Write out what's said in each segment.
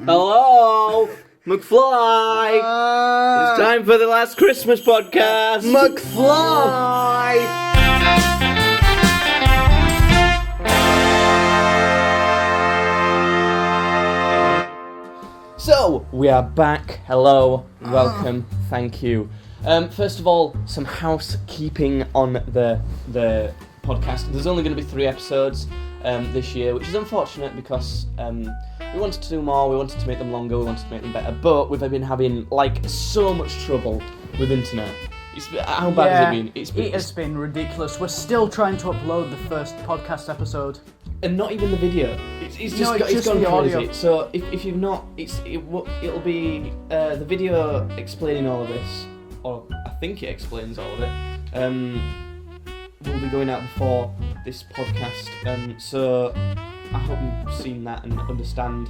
Hello, McFly. It's time for the last Christmas podcast. McFly! So, we are back. Hello, welcome, thank you. First of all, some housekeeping on the podcast. There's only going to be 3 episodes this year, which is unfortunate because we wanted to do more, we wanted to make them longer, we wanted to make them better, but we've been having so much trouble with internet. How bad has it been? It has been ridiculous. We're still trying to upload the first podcast episode. And not even the video. It's gone the crazy. audio. So if you've not, it'll be the video explaining all of this, or I think it explains all of it. Will be going out before this podcast. So I hope you've seen that and understand.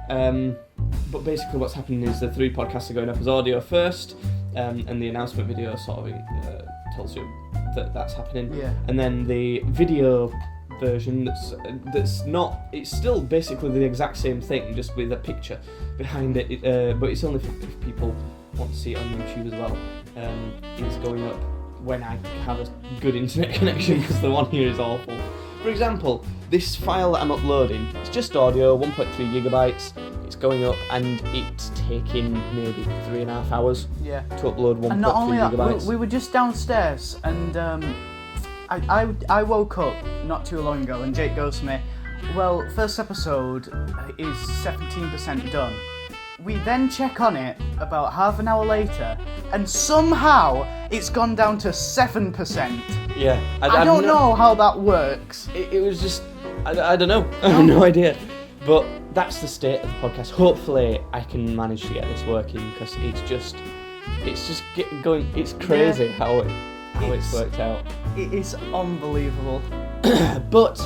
But basically, what's happening is the 3 podcasts are going up as audio first, and the announcement video sort of tells you that that's happening. Yeah. And then the video version that's not, it's still basically the exact same thing, just with a picture behind it, but it's only if people want to see it on YouTube as well. It's going up when I have a good internet connection, because the one here is awful. For example, this file that I'm uploading, it's just audio, 1.3 gigabytes. It's going up and it's taking maybe 3.5 hours to upload 1.3 And not only gigabytes. that, we were just downstairs and I woke up not too long ago and Jake goes to me, well, first episode is 17% done. We then check on it about half an hour later and somehow it's gone down to 7%. Yeah. I don't know how that works. It was just, I don't know. I have no idea. But that's the state of the podcast. Hopefully I can manage to get this working, because it's just going, it's crazy how it's worked out. It is unbelievable. But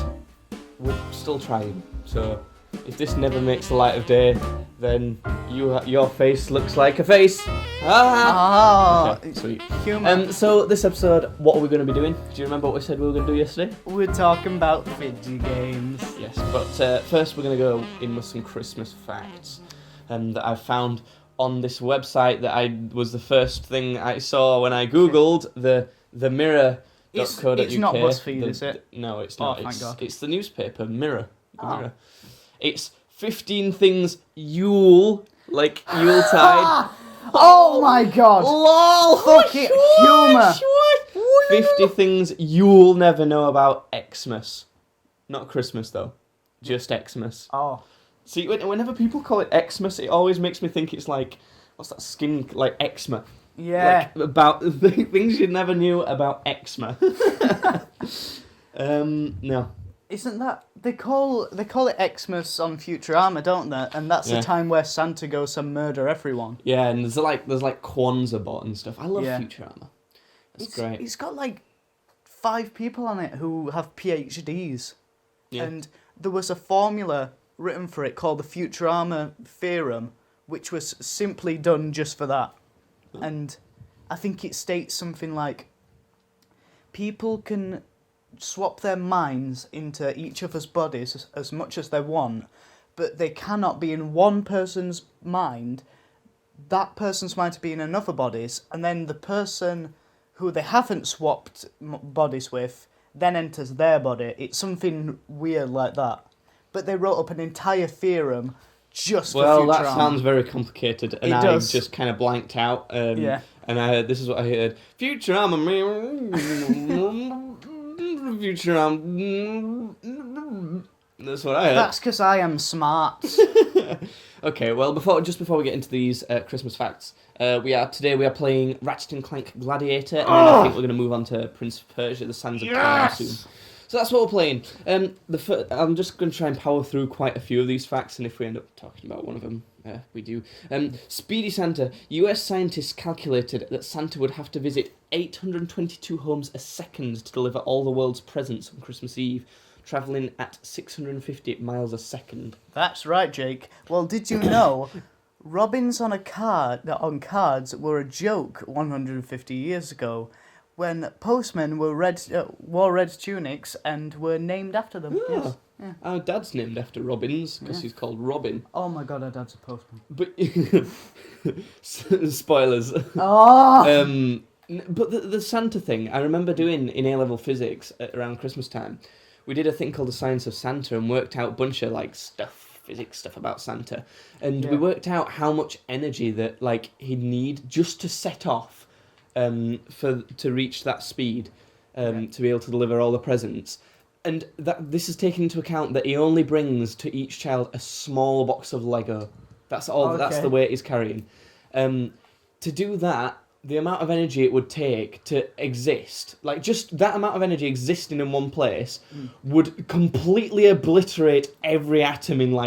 we're still trying. So if this never makes the light of day, then your face looks like a face. Okay, sweet. Humour. So this episode, what are we going to be doing? Do you remember what we said we were going to do yesterday? We're talking about video games. Yes, but first we're going to go in with some Christmas facts that I found on this website that was the first thing I saw when I googled the Mirror. It's not BuzzFeed, is it? No, it's not. Oh, thank God. It's the newspaper Mirror. Mirror. It's 15 things Yuletide. Oh my God! LOL! Fuck it, humour. 50 things you'll never know about Xmas. Not Christmas though, just Xmas. Oh. See, whenever people call it Xmas, it always makes me think it's like, what's that skin, like eczema? Yeah. Like, about the things you never knew about eczema. No. Isn't that they call it Xmas on Futurama, don't they? And that's the time where Santa goes to murder everyone. Yeah, and there's like Kwanzaa bot and stuff. I love Futurama. It's great. It's got like 5 people on it who have PhDs. Yeah. And there was a formula written for it called the Futurama theorem, which was simply done just for that. And I think it states something like, people can swap their minds into each other's bodies as much as they want, but they cannot be in one person's mind, that person's mind to be in another body's, and then the person who they haven't swapped bodies with then enters their body. It's something weird like that. But they wrote up an entire theorem just for Futurama. Well, that sounds very complicated, and I just kind of blanked out. Yeah. And this is what I heard. Futurama. Futurama. That's what I heard. That's because I am smart. Okay, well, before we get into these Christmas facts, we are playing Ratchet and Clank Gladiator, and then I think we're going to move on to Prince of Persia: The Sands of Time soon. So that's what we're playing. I'm just going to try and power through quite a few of these facts, and if we end up talking about one of them, we do. Speedy Santa. US scientists calculated that Santa would have to visit 822 homes a second to deliver all the world's presents on Christmas Eve, travelling at 650 miles a second. That's right, Jake. Well, did you know robins on cards were a joke 150 years ago, when postmen wore red tunics and were named after them? Oh, Yes. Yeah. Our dad's named after Robbins because he's called Robin. Oh my god, our dad's a postman. But spoilers. Oh! But the Santa thing, I remember doing in A-level physics around Christmas time. We did a thing called the Science of Santa and worked out a bunch of like physics stuff about Santa, and we worked out how much energy that like he'd need just to set off, to reach that speed, to be able to deliver all the presents. And that this is taking into account that he only brings to each child a small box of Lego. That's all. Okay. That's the weight he's carrying. To do that, the amount of energy it would take to exist, like just that amount of energy existing in one place, would completely obliterate every atom in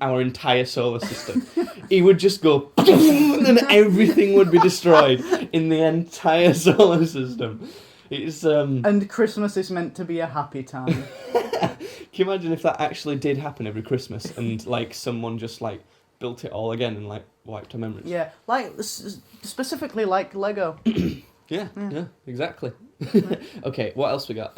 our entire solar system. He would just go, and everything would be destroyed in the entire solar system. It's And Christmas is meant to be a happy time. Can you imagine if that actually did happen every Christmas and like someone just like built it all again and like wiped our memories? Yeah, like specifically like Lego. Yeah, exactly. Okay, what else we got?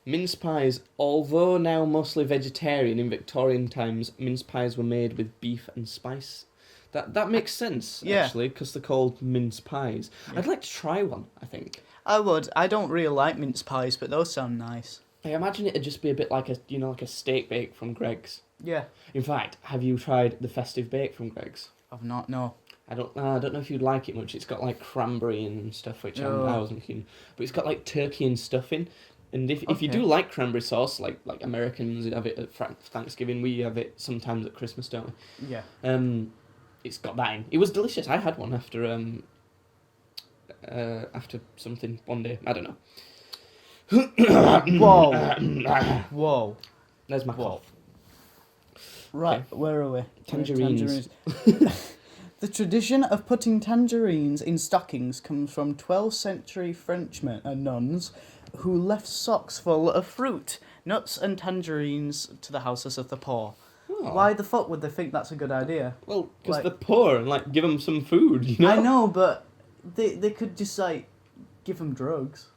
Mince pies, although now mostly vegetarian, in Victorian times, mince pies were made with beef and spice. That makes sense, actually, because they're called mince pies. Yeah. I'd like to try one, I think. I would. I don't really like mince pies, but those sound nice. I imagine it'd just be a bit like a steak bake from Greggs. Yeah. In fact, have you tried the festive bake from Greggs? I've not, no. I don't know if you'd like it much. It's got like cranberry and stuff, which I was making, but it's got like turkey and stuffing. And if you do like cranberry sauce, like Americans have it at Thanksgiving, we have it sometimes at Christmas, don't we? Yeah. It's got that in. It was delicious. I had one after something one day. I don't know. Whoa. There's my cough. Right, okay. Where are we? Tangerines. The tradition of putting tangerines in stockings comes from 12th century Frenchmen and nuns who left socks full of fruit, nuts and tangerines to the houses of the poor. Oh. Why the fuck would they think that's a good idea? Well, because they're poor and give them some food, you know? I know, but they could just give them drugs,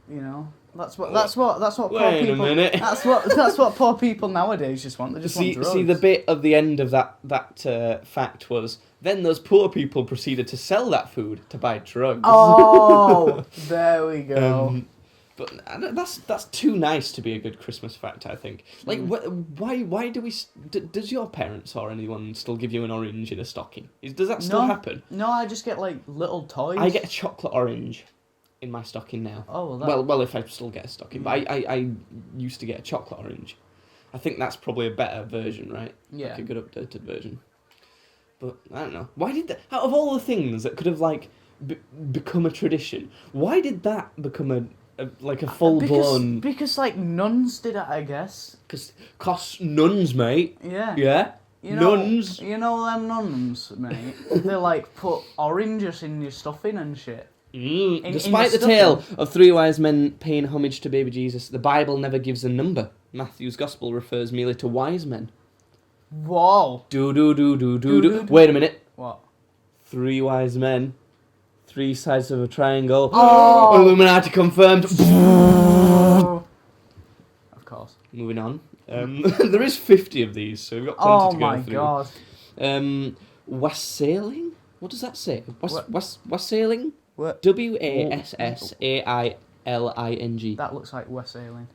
you know? That's what poor people. Wait a minute. That's what poor people nowadays just want. They just want drugs. See, the bit of the end of that fact was then those poor people proceeded to sell that food to buy drugs. Oh, there we go. But that's too nice to be a good Christmas fact, I think. Why do we? Does your parents or anyone still give you an orange in a stocking? Does that still happen? No, I just get little toys. I get a chocolate orange in my stocking now. Oh, well, if I still get a stocking, but I used to get a chocolate orange. I think that's probably a better version, right? Yeah. Like a good updated version. But I don't know. Why did that? Out of all the things that could have become a tradition, why did that become a full blown? Because nuns did it, I guess. Because nuns, mate. Yeah. Yeah. Nuns. You know them nuns, mate. They put oranges in your stuffing and shit. Despite the tale of three wise men paying homage to baby Jesus, the Bible never gives a number. Matthew's Gospel refers merely to wise men. Whoa. Do. Wait a minute. What? Three wise men. Three sides of a triangle. Oh! Illuminati confirmed. Oh. Of course. Moving on. There is 50 of these, so we've got plenty to go through. Oh my god. Wassailing? What does that say? Wassailing? What? Wassailing. That looks like wassailing.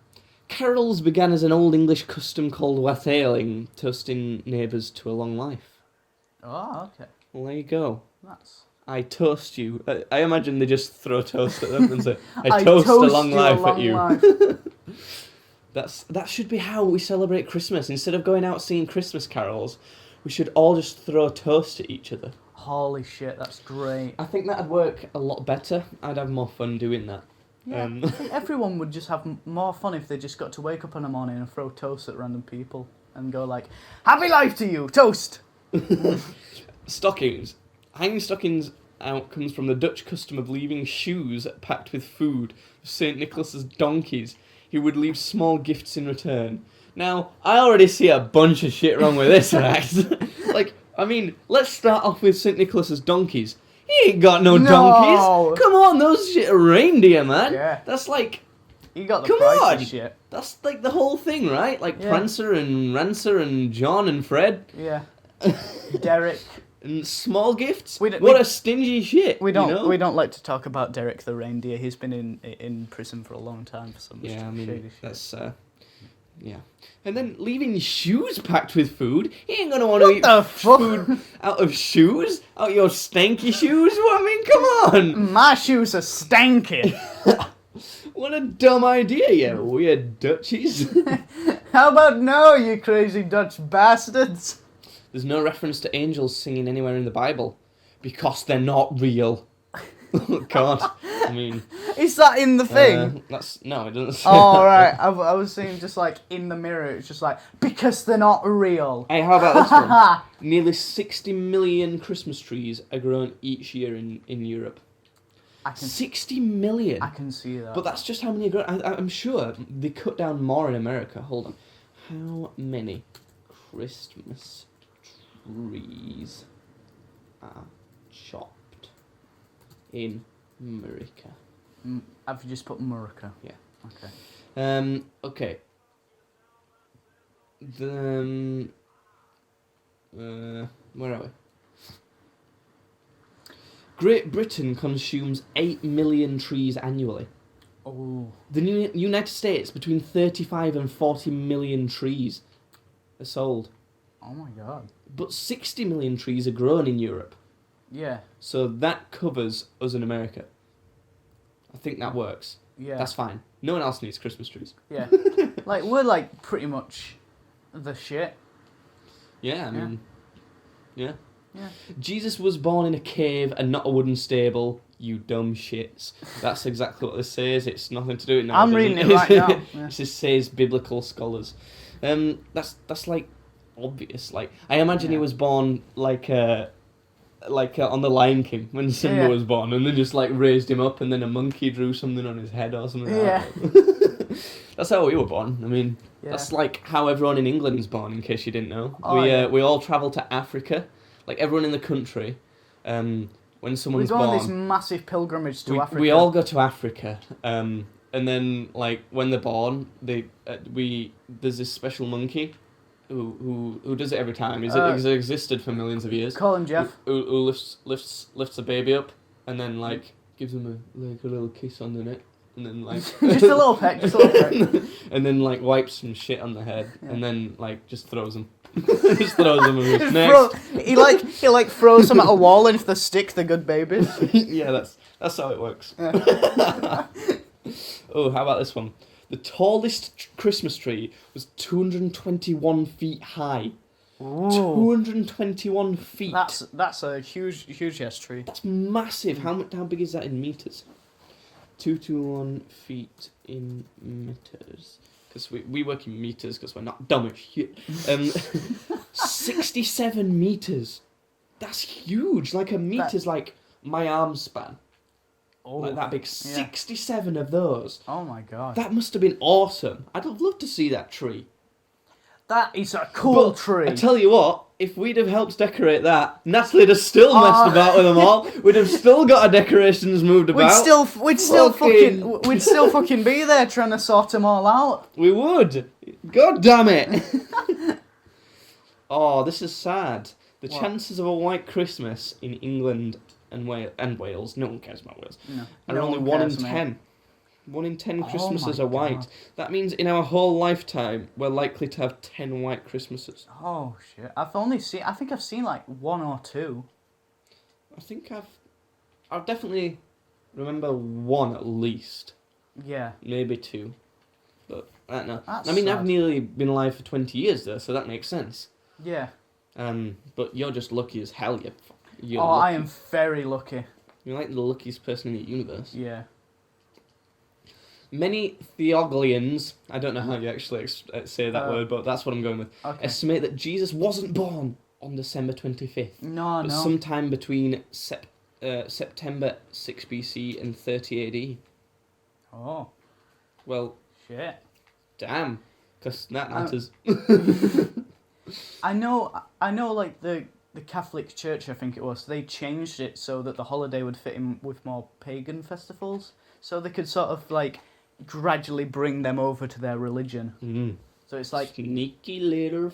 Carols began as an Old English custom called wassailing, toasting neighbours to a long life. Oh, okay. Well, there you go. I toast you. I imagine they just throw toast at them and say, I toast a long life at you. That should be how we celebrate Christmas. Instead of going out singing Christmas carols, we should all just throw toast at each other. Holy shit, that's great. I think that'd work a lot better. I'd have more fun doing that. Yeah, I think everyone would just have more fun if they just got to wake up in the morning and throw toast at random people and go happy life to you, toast! Stockings. Hanging stockings out comes from the Dutch custom of leaving shoes packed with food for St. Nicholas's donkeys. He would leave small gifts in return. Now, I already see a bunch of shit wrong with this fact. Let's start off with St. Nicholas's donkeys. He ain't got no donkeys. Come on, those shit are reindeer, man. Yeah. That's You got the come price on. of shit. That's like the whole thing, right? Like Yeah. Prancer and Rancer and John and Fred Yeah. Derek. and small gifts. We don't- What we- a stingy shit. We don't You know? we don't like to talk about Derek the reindeer. He's been in prison for a long time for some Yeah, I shady mean shit. that's yeah. And then leaving shoes packed with food. He ain't gonna want to eat the fuck? food out of shoes, out your stanky shoes. What I mean, come on. My shoes are stanky. What a dumb idea, you weird Dutchies. How about no, you crazy Dutch bastards? There's no reference to angels singing anywhere in the Bible because they're not real. Oh, God, I mean, Is that in the thing? that's no, it doesn't. Say Oh, that. right. I was saying just like in the mirror, it's just like, because they're not real. Hey, how about this one? Nearly 60 million Christmas trees are grown each year in Europe. I can 60 million. I can see that. But that's just how many are grown. I'm sure they cut down more in America. Hold on. How many Christmas trees are chopped in America? Have you just put Murica? Yeah. Okay. Okay. The where are we? Great Britain consumes 8 million trees annually. Oh. The United States, between 35 and 40 million trees are sold. Oh my god. But 60 million trees are grown in Europe. Yeah. So that covers us in America. I think that works. Yeah. That's fine. No one else needs Christmas trees. Yeah. Like, we're like pretty much the shit. Yeah, I mean... Yeah. Yeah. Jesus was born in a cave and not a wooden stable, you dumb shits. That's exactly what this says. It's nothing to do with it now. I'm reading it right now. Yeah. It just says biblical scholars. That's like obvious. Like I imagine he Yeah. was born like on the Lion King when Simba Yeah. was born, and then just like raised him up, and then a monkey drew something on his head or something. Yeah. Like that. That's how we were born. I mean, Yeah. that's like how everyone in England's born. In case you didn't know, Oh, yeah. we all travel to Africa. Like everyone in the country, when We someone's go on born, this massive pilgrimage to Africa. we all go to Africa. And then like when they're born, there's this special monkey, who does it every time. He's existed for millions of years. Call him Jeff. Who lifts a baby up and then like gives him a little kiss on the neck and then like Just a little peck, just a little peck. and then like wipes some shit on the head Yeah. and then like just throws him. Just throws them in Just next. he throws them at a wall, and if they stick, they're good babies. Yeah, that's how it works. Oh, how about this one? The tallest Christmas tree was 221 feet high. Ooh. 221 feet. That's a huge yes tree. That's massive. How big is that in meters? 221 feet in meters. Because we work in meters because we're not dumb as shit. 67 meters. That's huge. Like a meter's like my arm span. Oh, Like that big. yeah. 67 of those. Oh my god. That must have been awesome. I'd have loved to see that tree. That is a cool But tree. I tell you what, if we'd have helped decorate that, Natalie'd have still messed Oh. about with them all. We'd have still got our decorations moved about. We'd still Fucking- fucking be there trying to sort them all out. We would. God damn it. Oh, this is sad. The What? chances of a white Christmas in England and Wales, no one cares about Wales, No, are no only one 1 in cares, mate. 10. 1 in 10 Oh Christmases my are white. God. That means in our whole lifetime, we're likely to have 10 white Christmases. Oh shit! I think I've seen like one or two. I think I've definitely remember one at least, Yeah. maybe two, but I don't know. That's I mean, sad. I've nearly been alive for 20 years though, so that makes sense. Yeah. But you're just lucky as hell. You're Oh, lucky. I am very lucky. You're like the luckiest person in the universe. Yeah. Many Theogonians, I don't know how you actually say that Uh, word, but that's what I'm going with, Okay. estimate that Jesus wasn't born on December 25th, No, but no. sometime between September 6 BC and 30 AD. Oh Well, shit! damn, because that matters. I know. Like the Catholic Church, I think it was. They changed it so that the holiday would fit in with more pagan festivals, so they could sort of like gradually bring them over to their religion. Mm. So it's like, Sneaky little...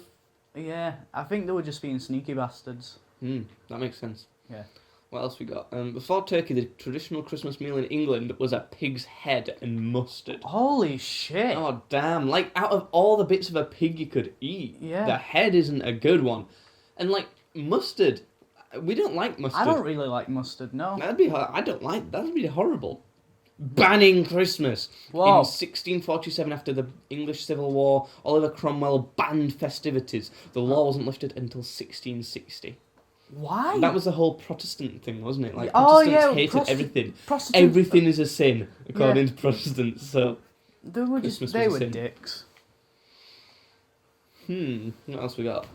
yeah, I think they were just being sneaky bastards. that makes sense. Yeah. What else we got? Before turkey, the traditional Christmas meal in England was a pig's head and mustard. Holy shit! Oh, damn. Like, out of all the bits of a pig you could eat, Yeah. the head isn't a good one. And, like, mustard. We don't like mustard. I don't really like mustard, no. That'd be horrible. Banning Christmas. Whoa. In 1647, after the English Civil War, Oliver Cromwell banned festivities. The law wasn't lifted until 1660. Why? That was the whole Protestant thing, wasn't it? Like, Oh, Protestants yeah, hated everything. Prostitutes. Everything is a sin, according to Protestants, so... They were Christmas they was a were sin. dicks. What else we got?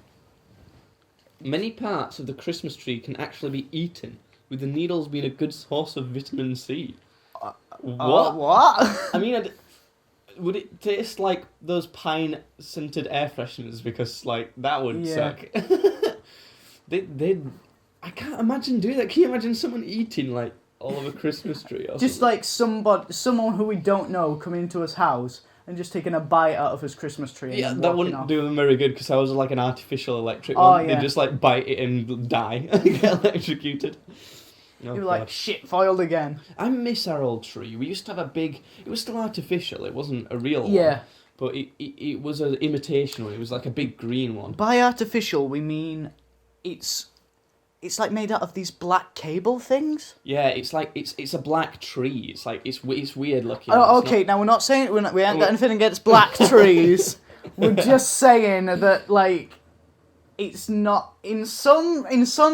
Many parts of the Christmas tree can actually be eaten, with the needles being a good source of vitamin C. What? What? I mean, would it taste like those pine-scented air fresheners? Because, like, that would Yeah. suck. I can't imagine doing that. Can you imagine someone eating, like, all of a Christmas tree or Just something? like someone who we don't know coming into his house and just taking a bite out of his Christmas tree. And Yeah, then that walking wouldn't off. do them very good because I was like an artificial electric Oh, one. yeah. They just like bite it and die and get electrocuted. Oh, You were like, God. shit, foiled again. I miss our old tree. We used to have a big. It was still artificial. It wasn't a real one. Yeah. But it was an imitation one. It was like a big green one. By artificial, we mean it's like made out of these black cable things. Yeah, it's like it's a black tree. It's like it's weird looking. Oh, It's okay. not- Now we're not saying we ain't got anything against black trees. We're just saying that like it's not in some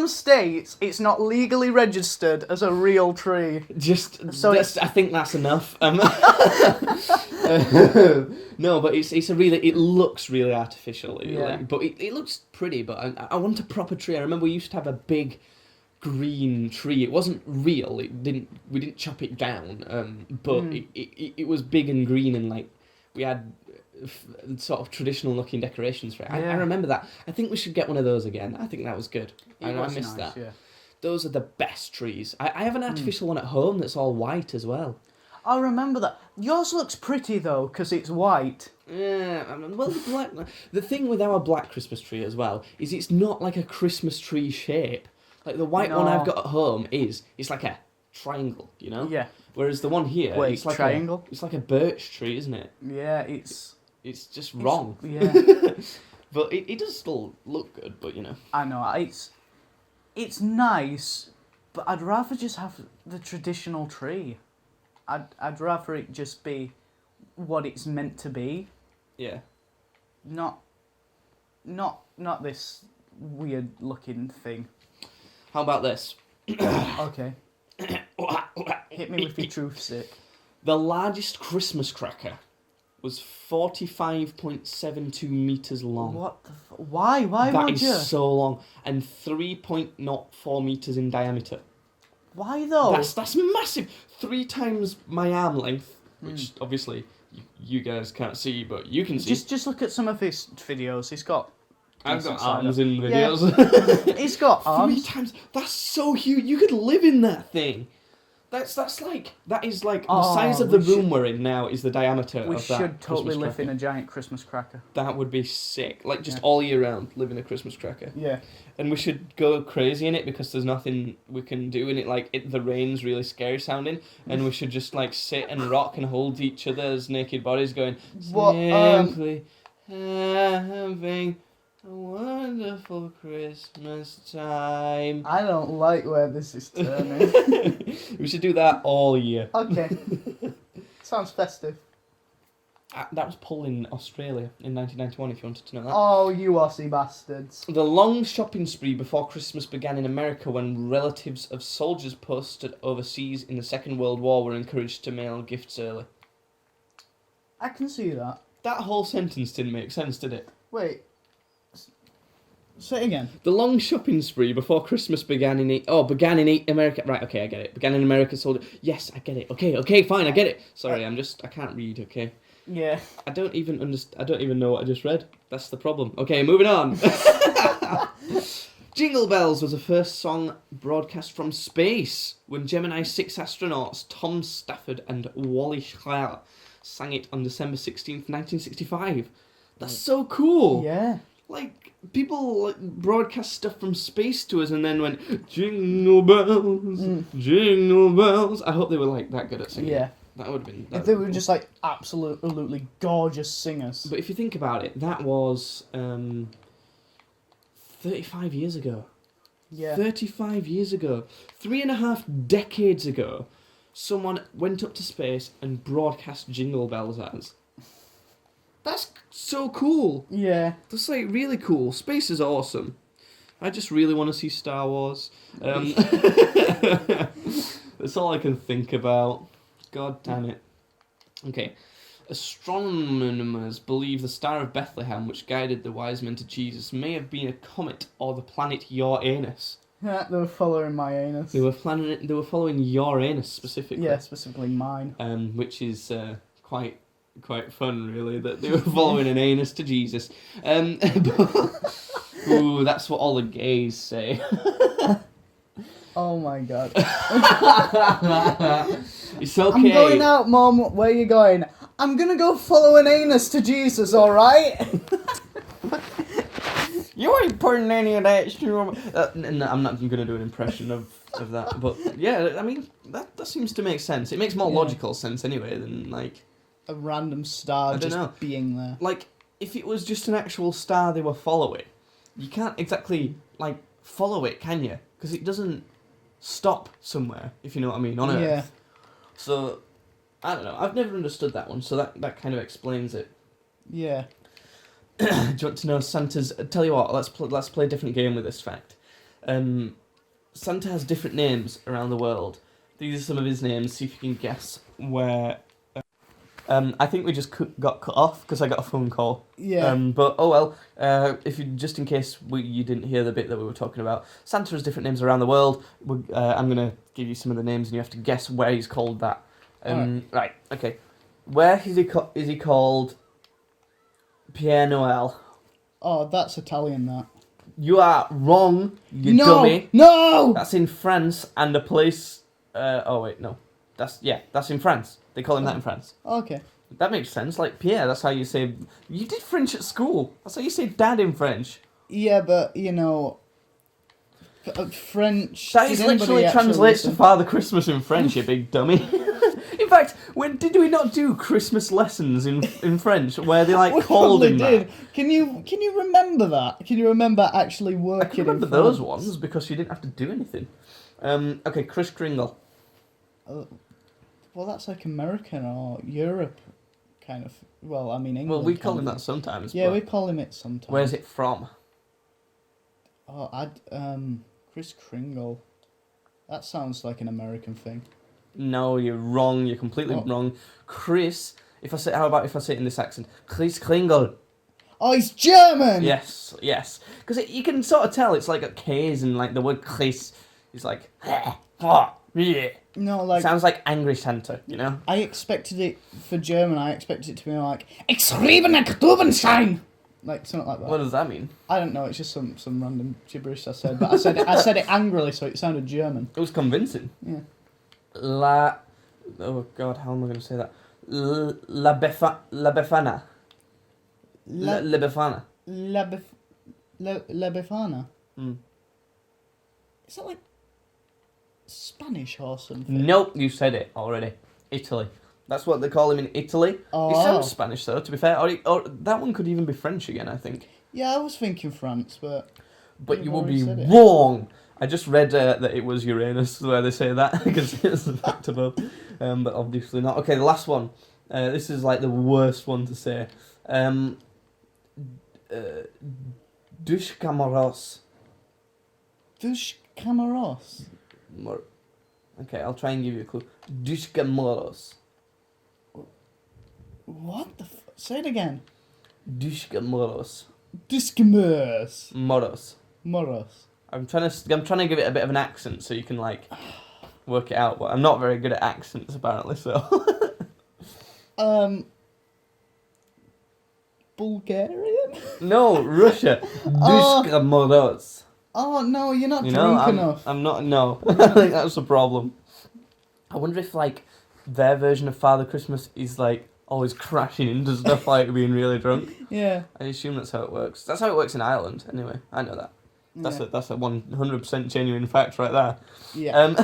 states it's not legally registered as a real tree. So I think that's enough. No, but it looks really artificial. Yeah. But it looks pretty. But I want a proper tree. I remember we used to have a big green tree. It wasn't real. We didn't chop it down. But it was big and green, and like we had sort of traditional looking decorations for it. I Yeah. remember that. I think we should get one of those again. I think that was good. I was missed nice, that. Yeah. Those are the best trees. I have an artificial one at home that's all white as well. I remember that. Yours looks pretty though, because it's white. Yeah, well, the thing with our black Christmas tree as well is it's not like a Christmas tree shape. Like the white one No. I've got at home it's like a triangle, you know? Yeah. Whereas the one here, Wait, it's like triangle? it's like a birch tree, isn't it? Yeah, it's It's wrong. Yeah. But it does still look good, but you know. I know, it's nice, but I'd rather just have the traditional tree. I'd rather it just be what it's meant to be, Yeah. not this weird looking thing. How about this? Okay, hit me with your truth stick. The largest Christmas cracker was 45.72 meters long. What the why? Why That would is you? so long, and 3.04 meters in diameter. Why though? That's massive. 3 times my arm length, which obviously you guys can't see, but you can see. Just look at some of his videos. He's got. I've got decent side arms up. in Yeah. videos. He's got 3 arms. times. That's so huge. You could live in that thing. That is like the Oh, size of the we room we're in now is the diameter We of that should totally Christmas live in cracker. a giant Christmas cracker. That would be sick. Like just Yeah. all year round, live in a Christmas cracker. Yeah. And we should go crazy in it because there's nothing we can do in it. Like the rain's really scary sounding, and we should just like sit and rock and hold each other's naked bodies, going What, simply having a wonderful Christmas time. I don't like where this is turning. We should do that all year. Okay. Sounds festive. That was pulled in Australia in 1991. If you wanted to know that. Oh, you Aussie bastards. The long shopping spree before Christmas began in America when relatives of soldiers posted overseas in the Second World War were encouraged to mail gifts early. I can see that. That whole sentence didn't make sense, did it? Wait. Say it again. The long shopping spree before Christmas began in America. Right, okay, I get it. Began in America, soldiers. Yes, I get it. Okay, fine, I get it. Sorry, I can't read. Okay. Yeah. I don't even know what I just read. That's the problem. Okay, moving on. Jingle Bells was the first song broadcast from space when Gemini 6 astronauts Tom Stafford and Wally Schreier sang it on December 16th, 1965. That's so cool. Yeah. Like, people like broadcast stuff from space to us and then went, jingle bells, jingle bells. I hope they were like that good at singing. Yeah. That would have been... If they were just like absolutely gorgeous singers. But if you think about it, that was 35 years ago. Yeah. 35 years ago. 3.5 decades ago, someone went up to space and broadcast jingle bells at us. That's so cool. Yeah. That's like really cool. Space is awesome. I just really want to see Star Wars. That's all I can think about. God damn it. Okay. Astronomers believe the Star of Bethlehem, which guided the wise men to Jesus, may have been a comet or the planet Uranus. Yeah, they were following my anus. They were following Uranus specifically. Yeah, specifically mine. Which is quite fun, really, that they were following an anus to Jesus. Ooh, that's what all the gays say. Oh my god. It's okay. I'm going out, Mum. Where are you going? I'm gonna go follow an anus to Jesus, alright? You ain't putting any of that shit on. No, I'm not going to do an impression of that, but yeah, I mean that seems to make sense. It makes more logical sense anyway than like a random star just being there. Like if it was just an actual star they were following, you can't exactly like follow it, can you? Because it doesn't stop somewhere, if you know what I mean, on Earth. Yeah. So I don't know. I've never understood that one, so that kind of explains it. Yeah. Do you want to know Santa's... Tell you what, let's play a different game with this fact. Santa has different names around the world. These are some of his names, see if you can guess where... I think we just got cut off because I got a phone call. Yeah. But oh well, if you just in case you didn't hear the bit that we were talking about, Santa has different names around the world. I'm going to give you some of the names and you have to guess where he's called that. Right, okay. Where is he called... Pierre Noël. Oh, that's Italian, that. You are wrong, you dummy. No! That's in France and a place... oh, wait, no. That's in France. They call him that in France. Okay. That makes sense. Like, Pierre, that's how you say... You did French at school. That's how you say dad in French. Yeah, but, you know... French... That is literally translates to Father Christmas in French, you big dummy. In fact, did we not do Christmas lessons in French where they like called him that? Can you remember that? Can you remember actually working? I can remember those ones because you didn't have to do anything. Okay, Kris Kringle. Well, that's like American or Europe, kind of. Well, I mean England. Well, we call him that sometimes. Yeah, we call him it sometimes. Where's it from? Oh, Kris Kringle. That sounds like an American thing. No, you're wrong. You're completely wrong. Chris. How about if I say it in this accent? Kris Kringle. Oh, he's German. Yes. Because you can sort of tell it's like a K's and like the word Chris is like. No, like sounds like angry Santa, you know. I expected it for German. I expected it to be like "Ich liebe Oktoberschein," like something like that. What does that mean? I don't know. It's just some random gibberish I said, but I said it angrily, so it sounded German. It was convincing. Yeah. Oh God, how am I going to say that? La Befana. La Befana. La Befana. Mm. Is that like Spanish or something? Nope, you said it already. Italy. That's what they call him in Italy. Oh. It sounds Spanish though, to be fair. Or that one could even be French again, I think. Yeah, I was thinking France, but you will be wrong. I just read that it was Uranus where they say that because it's the fact of both. But obviously not. Okay, the last one. This is like the worst one to say. Dushkamaros. Dushkamaros? Okay, I'll try and give you a clue. Dushkamaros. What the say it again. Dushkamaros. Dushkamaros. Moros. I'm trying to give it a bit of an accent so you can like work it out, but I'm not very good at accents apparently, so Bulgarian? No, Russia. Dushkamaros. Oh no, you're not drunk enough. I'm not. No, I think that's the problem. I wonder if like their version of Father Christmas is like always crashing into stuff like being really drunk. Yeah. I assume that's how it works. That's how it works in Ireland, anyway. I know that. That's Yeah. a 100% genuine fact right there. Yeah.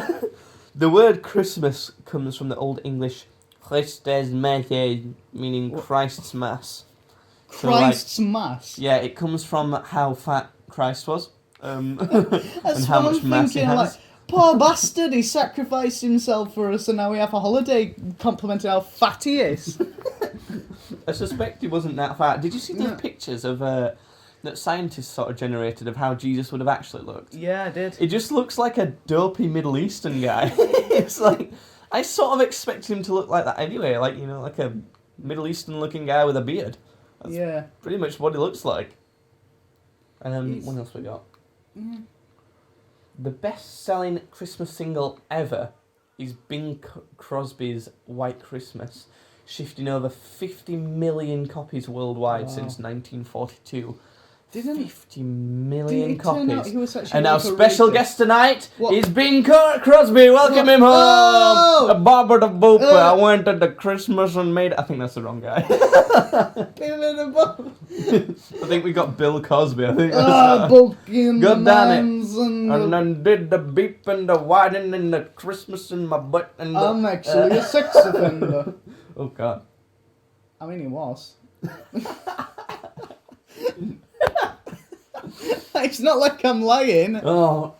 The word Christmas comes from the Old English Christes Messe, meaning Christ's Mass. So, like, Christ's Mass. yeah, it comes from how fat Christ was, and That's how what much I'm mass he thinking. has. Like, poor bastard, he sacrificed himself for us, and now we have a holiday complimenting how fat he is. I suspect he wasn't that fat. Did you see those No. pictures of that scientists sort of generated of how Jesus would have actually looked? Yeah, I did. It just looks like a dopey Middle Eastern guy. It's like, I sort of expected him to look like that anyway, like, you know, like a Middle Eastern looking guy with a beard. That's Yeah. pretty much what he looks like. He's- What else we got? Mm. The best-selling Christmas single ever is Bing Crosby's White Christmas, shifting over 50 million copies worldwide Wow. since 1942. Didn't 50 million did it turn out copies. he was actually And our like a special rapist? guest tonight What? is Bing Crosby. Welcome him home. Oh! Barbara the Booper. Oh! I went to the Christmas and made. I think that's the wrong guy. I think we got Bill Cosby. I think. Ah, bulky and God the damn it. nines and And the- then did the beep and the whining and the Christmas in my butt and the, I'm actually a sex offender. oh God. I mean, he was. It's not like I'm lying. Oh,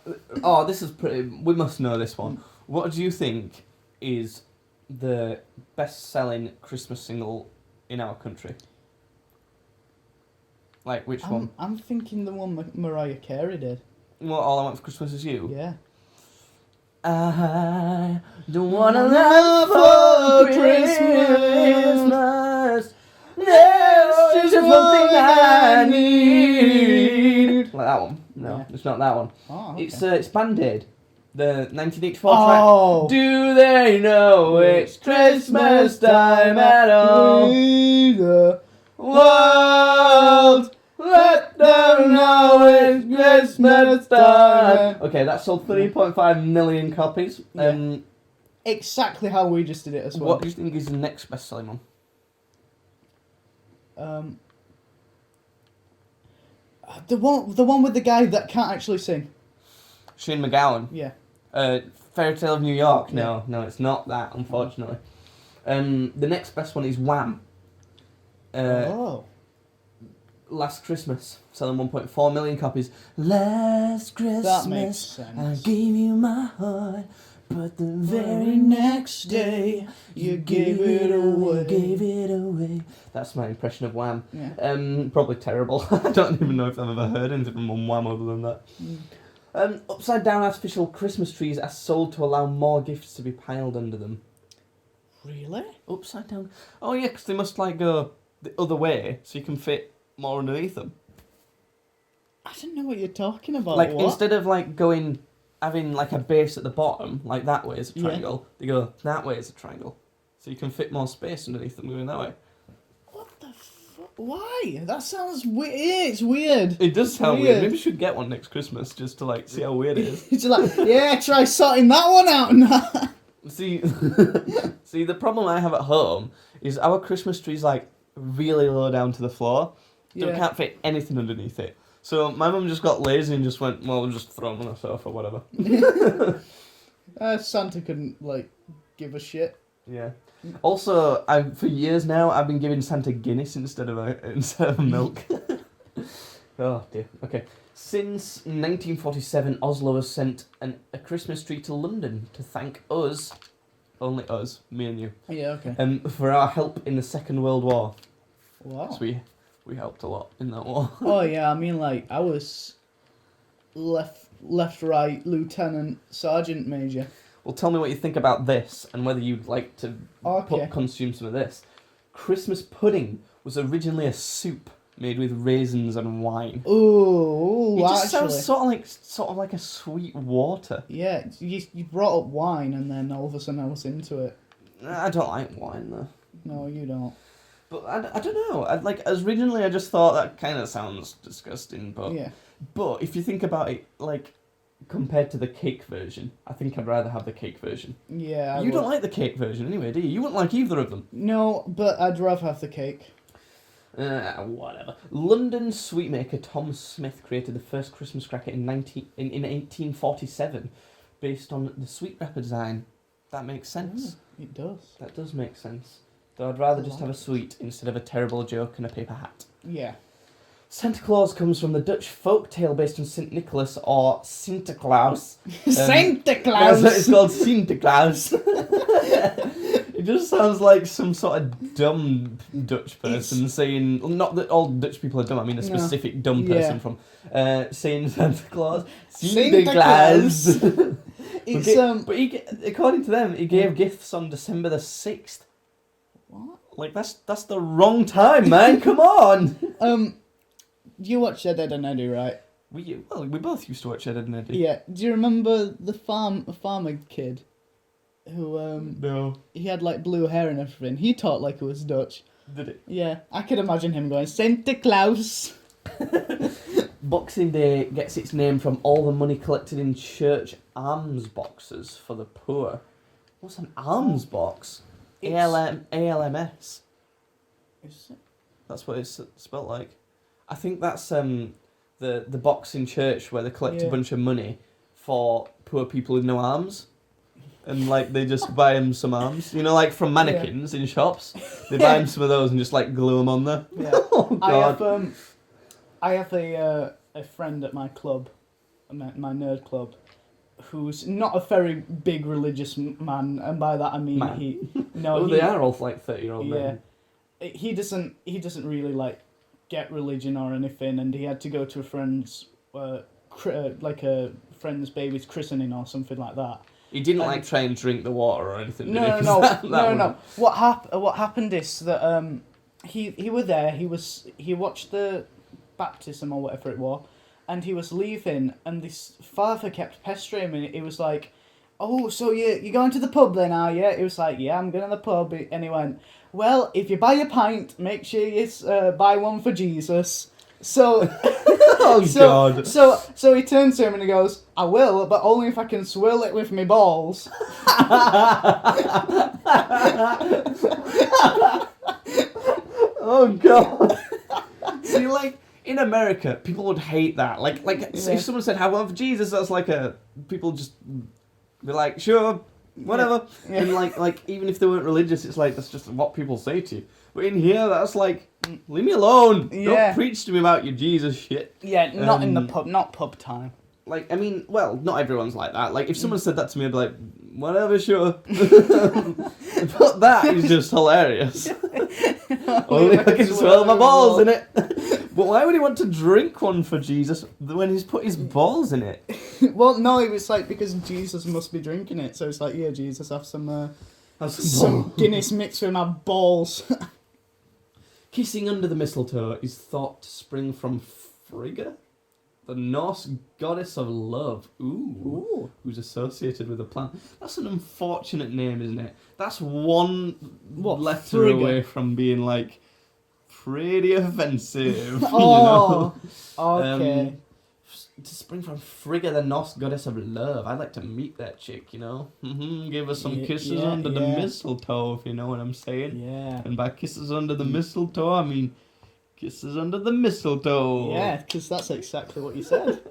this is pretty. We must know this one. What do you think is the best-selling Christmas single in our country? Like which one? I'm thinking the one Mariah Carey did. Well, All I Want for Christmas Is You. Yeah. I don't wanna love for Christmas. There's just one thing I need. Like that one? No, Yeah. it's not that one. Oh, okay. It's Band-Aid, the 1984 track. Oh. Do they know it's Christmas time at all? The World, let them know it's Christmas time. Okay, that sold 3.5 million copies. Yeah. Exactly how we just did it as well. What do you think is the next best-selling one? The one with the guy that can't actually sing. Shane MacGowan. Yeah. Fairy Tale of New York. No, it's not that, unfortunately. The next best one is Wham. Oh. Last Christmas, selling 1.4 million copies. Last Christmas, That makes I sense. gave you my heart, but the very next day you gave it away. Gave it away. That's my impression of Wham. Yeah. Probably terrible. I don't even know if I've ever heard anything from Wham other than that. Upside down artificial Christmas trees are sold to allow more gifts to be piled under them. Really? Upside down? Oh yeah, because they must like go the other way so you can fit more underneath them. I don't know what you're talking about. Like What? instead of like having like a base at the bottom, like that way is a Yeah. triangle, they go that way is a triangle. So you can fit more space underneath them going that way. What the fuck? Why? That sounds weird. It's weird. It does sound weird. Weird. Maybe we should get one next Christmas just to like see how weird it is. It's like, yeah, try sorting that one out now. See, see, the problem I have at home is our Christmas tree's like really low down to the floor. So we Yeah. can't fit anything underneath it. So my mum just got lazy and just went, well, we'll just throw them on the sofa, whatever. Santa couldn't like give a shit. Yeah. Also, for years now, I've been giving Santa Guinness instead of milk. Oh dear. Okay. Since 1947, Oslo has sent a Christmas tree to London to thank us, only us, me and you, Yeah. Okay. for our help in the Second World War. Wow. So we helped a lot in that war. Oh yeah, I mean like I was left, right, lieutenant, sergeant, major. Well, tell me what you think about this and whether you'd like to Okay. consume some of this. Christmas pudding was originally a soup made with raisins and wine. Ooh, It just actually. sounds sort of like a sweet water. Yeah, you brought up wine and then all of a sudden I was into it. I don't like wine though. No, you don't. But I don't know. Originally I just thought that kind of sounds disgusting. But Yeah. but if you think about it, like compared to the cake version, I think I'd rather have the cake version. Yeah. You don't like the cake version anyway, do you? You wouldn't like either of them. No, but I'd rather have the cake. Whatever. London sweetmaker Tom Smith created the first Christmas cracker in 1847, based on the sweet wrapper design. That makes sense. It does. That does make sense. Though I'd rather just have a sweet instead of a terrible joke and a paper hat. Yeah. Santa Claus comes from the Dutch folk tale based on St. Nicholas or Sinterklaas. Santa That's Claus! what it's called, Sinterklaas. It just sounds like some sort of dumb Dutch person saying... Not that all Dutch people are dumb, I mean a specific dumb person from saying Santa Claus. Sinterklaas. It's, But according to them, he gave gifts on December the 6th. What? Like, that's the wrong time, man, come on! You watch Ed, Edd and Eddy, right? We both used to watch Ed, Edd and Eddy. Yeah. Do you remember the farmer kid? Who, No. he had, like, blue hair and everything. He talked like he was Dutch. Did it? Yeah. I could imagine him going, Santa Claus! Boxing Day gets its name from all the money collected in church alms boxes for the poor. What's an alms box? ALMS. Is it? That's what it's spelt like. I think that's the box in church where they collect a bunch of money for poor people with no arms. And, like, they just buy them some arms. You know, like, from mannequins in shops. They buy them some of those and just, like, glue them on there. Yeah. Oh, God. I have a friend at my club, my nerd club, who's not a very big religious man, and by that I mean they are all, like, 30-year-old men. He doesn't really, like, get religion or anything, and he had to go to a friend's, like a friend's baby's christening or something like that. He didn't like try and drink the water or anything. No. What happened is that he were there. He watched the baptism or whatever it was, and he was leaving, and this father kept pestering him. He was like, "Oh, so you're going to the pub then, are you?" He was like, "Yeah, I'm going to the pub." And he went, "Well, if you buy a pint, make sure you buy one for Jesus." So, God. So he turns to him and he goes, "I will, but only if I can swirl it with my balls." Oh, God. See, like, in America, people would hate that. Like if someone said, "How about for Jesus?" That's like people just be like, "Sure, whatever." Yeah. And like even if they weren't religious, it's like that's just what people say to you. But in here, that's like, leave me alone. Yeah. Don't preach to me about your Jesus shit. Yeah, not in the pub, not pub time. Like, I mean, well, not everyone's like that. Like, if someone said that to me, I'd be like, whatever, sure. But that is just hilarious. Only I can swirl my balls in it. But why would he want to drink one for Jesus when he's put his balls in it? Well, no, it was like because Jesus must be drinking it, so it's like, yeah, Jesus, have some Guinness mixed with my balls. Kissing under the mistletoe is thought to spring from Frigga, the Norse goddess of love. Ooh. Who's associated with the plant. That's an unfortunate name, isn't it? That's one letter Frigga? away from being, like, pretty offensive. Oh, you know? okay. To spring from Frigga, the Norse goddess of love. I'd like to meet that chick, you know? Give her some kisses under the mistletoe, if you know what I'm saying. Yeah. And by kisses under the mistletoe, I mean kisses under the mistletoe. Yeah, because that's exactly what you said.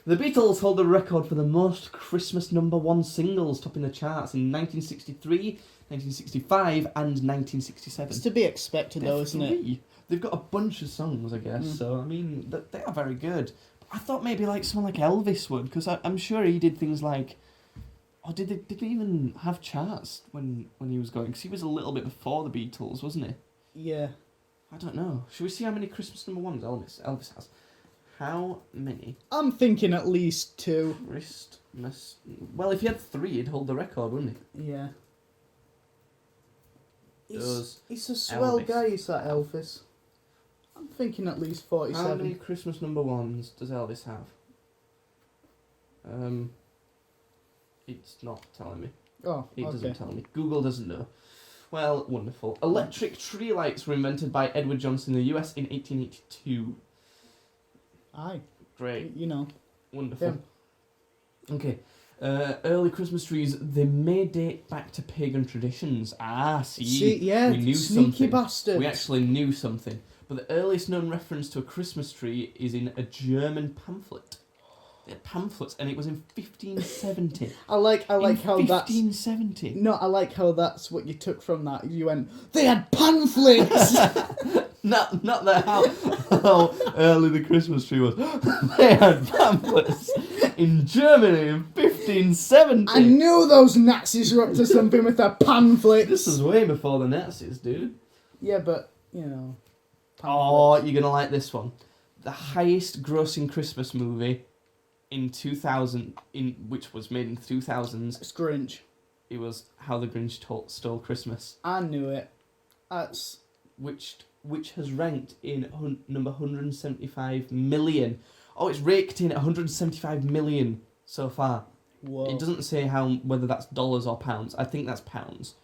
The Beatles hold the record for the most Christmas #1 singles, topping the charts in 1963, 1965, and 1967. It's to be expected, though, isn't it? They've got a bunch of songs, I guess, so, I mean, they are very good. I thought maybe like someone like Elvis would, because I'm sure he did things like... Oh, did they even have charts when he was going? Because he was a little bit before the Beatles, wasn't he? Yeah. I don't know. Should we see how many Christmas #1s Elvis has? How many? I'm thinking at least 2. Christmas... Well, if he had 3, he'd hold the record, wouldn't he? Yeah. Does He's a swell Elvis guy, is that Elvis? I'm thinking at least 47. How many Christmas #1s does Elvis have? It's not telling me. Oh, It okay. doesn't tell me. Google doesn't know. Well, wonderful. Electric tree lights were invented by Edward Johnson in the US in 1882. Aye. Great. You know. Wonderful. Okay. Early Christmas trees, they may date back to pagan traditions. See, yeah, we knew sneaky something. bastards. We actually knew something. But the earliest known reference to a Christmas tree is in a German pamphlet. They had pamphlets, and it was in 1570. I like how that's 1570. no, I like how that's what you took from that. You went, they had pamphlets. Not that how early the Christmas tree was. They had pamphlets in Germany in 1570. I knew those Nazis were up to something with their pamphlets. This is way before the Nazis, dude. Yeah, but you know. Oh, you're gonna like this one. The highest grossing Christmas movie in 2000, which was made in 2000s. It's Grinch. It was How the Grinch Stole Christmas. I knew it. That's which has ranked in number 175 million. Oh, it's raked in at 175 million so far. whoa. It doesn't say whether that's dollars or pounds. I think that's pounds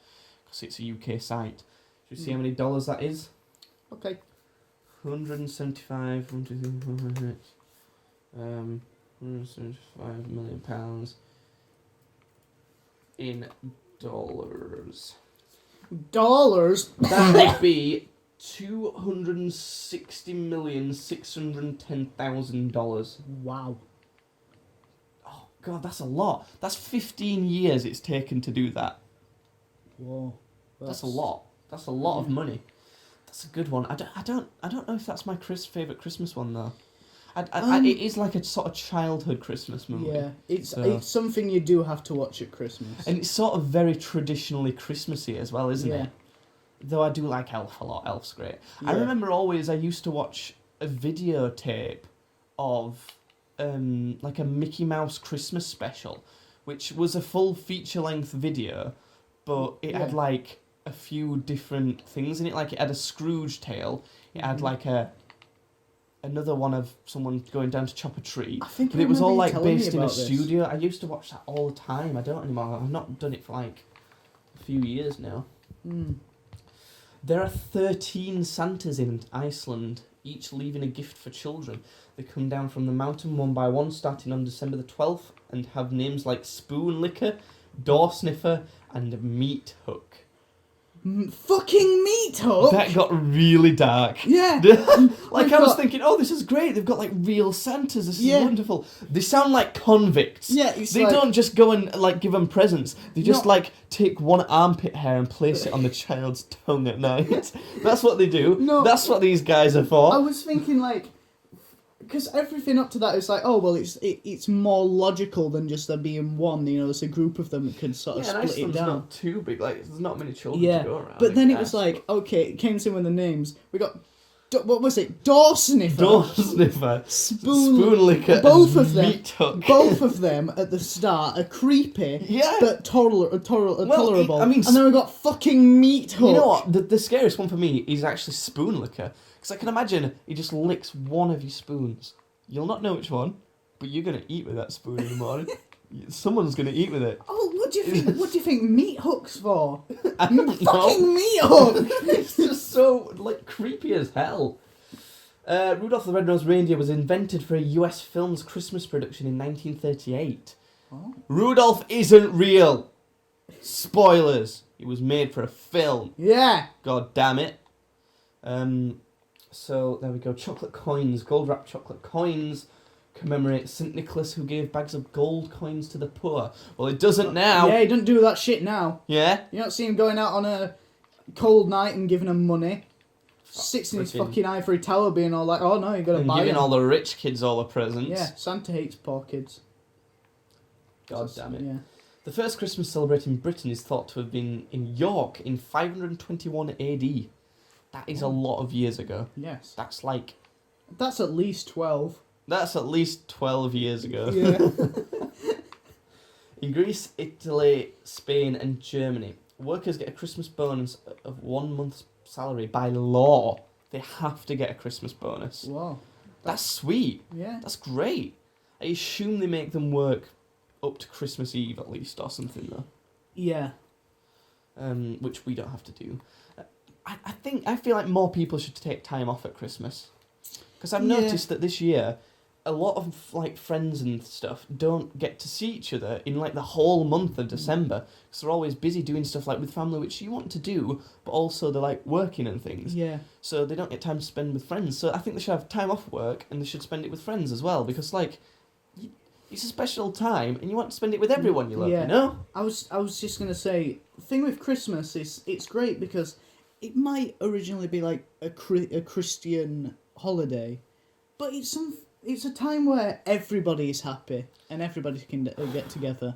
because it's a UK site. Should we see how many dollars that is? Okay. 175, 175 million pounds in dollars. Dollars. That would be $260,610,000. Wow. Oh God, that's a lot. That's 15 years it's taken to do that. Whoa. That's a lot. That's a lot of money. That's a good one. I don't know if that's my favourite Christmas one though. It is like a sort of childhood Christmas movie. Yeah, it's something you do have to watch at Christmas. And it's sort of very traditionally Christmassy as well, isn't it? Though I do like Elf a lot. Elf's great. Yeah. I remember always I used to watch a videotape of like a Mickey Mouse Christmas special, which was a full feature-length video, but it had like a few different things in it. Like it had a Scrooge tale. It had like another one of someone going down to chop a tree. I think but it was all like telling me based in a about this. studio. I used to watch that all the time. I don't anymore. I've not done it for like a few years now. There are 13 Santas in Iceland, each leaving a gift for children. They come down from the mountain one by one, starting on December the 12th, and have names like Spoon Licker, Door Sniffer, and Meat Hook. Fucking Meat Hook? That got really dark. Yeah. Like I was thinking, oh, this is great. They've got like real Santas. This is wonderful. They sound like convicts. Yeah, it's they like- don't just go and like give them presents. They just like take one armpit hair and place it on the child's tongue at night. That's what they do. No. That's what these guys are for. I was thinking like, because everything up to that is like, oh well, it's more logical than just there being one. You know, there's a group of them that can sort of and split it Iceland's down. not too big. Like there's not many children Yeah, to go around. but then I it was guess. like, okay, it came to with the names. We got, what was it? Door Sniffer. Door Sniffer, Spoon Licker, both and of them. Meat Hook. Both of them at the start are creepy, Yeah. but tolerable. I mean, and then we got fucking Meat Hook. You know what? The scariest one for me is actually Spoon Licker. Because I can imagine he just licks one of your spoons. You'll not know which one, but you're going to eat with that spoon in the morning. Someone's going to eat with it. Oh, what do you think? What do you think Meat Hook's for? I don't know. Fucking Meat Hook. It's just so like creepy as hell. Rudolph the Red-Nosed Reindeer was invented for a US film's Christmas production in 1938. Oh. Rudolph isn't real. Spoilers. It was made for a film. Yeah. God damn it. So there we go. Chocolate coins, gold wrapped chocolate coins, commemorate St. Nicholas who gave bags of gold coins to the poor. Well, it doesn't now. Yeah, he doesn't do that shit now. Yeah? You don't see him going out on a cold night and giving them money. Sits in his fucking ivory tower being all like, oh no, you gotta And buy giving them. all the rich kids all the presents. Yeah, Santa hates poor kids. God damn it. Yeah. The first Christmas celebrated in Britain is thought to have been in York in 521 AD. That is a lot of years ago. Yes. That's like... That's at least 12. That's at least 12 years ago. Yeah. In Greece, Italy, Spain and Germany, workers get a Christmas bonus of 1 month's salary by law. They have to get a Christmas bonus. Wow. That's sweet. Yeah. That's great. I assume they make them work up to Christmas Eve at least or something though. Yeah. Which we don't have to do. I feel like more people should take time off at Christmas. Because I've noticed that this year, a lot of like friends and stuff don't get to see each other in like the whole month of December because they're always busy doing stuff like with family, which you want to do, but also they're like working and things. Yeah. So they don't get time to spend with friends. So I think they should have time off work and they should spend it with friends as well because like it's a special time and you want to spend it with everyone you love. Yeah. You know. I was just gonna say, the thing with Christmas is it's great because it might originally be like a Christian holiday, but it's a time where everybody is happy and everybody can get together.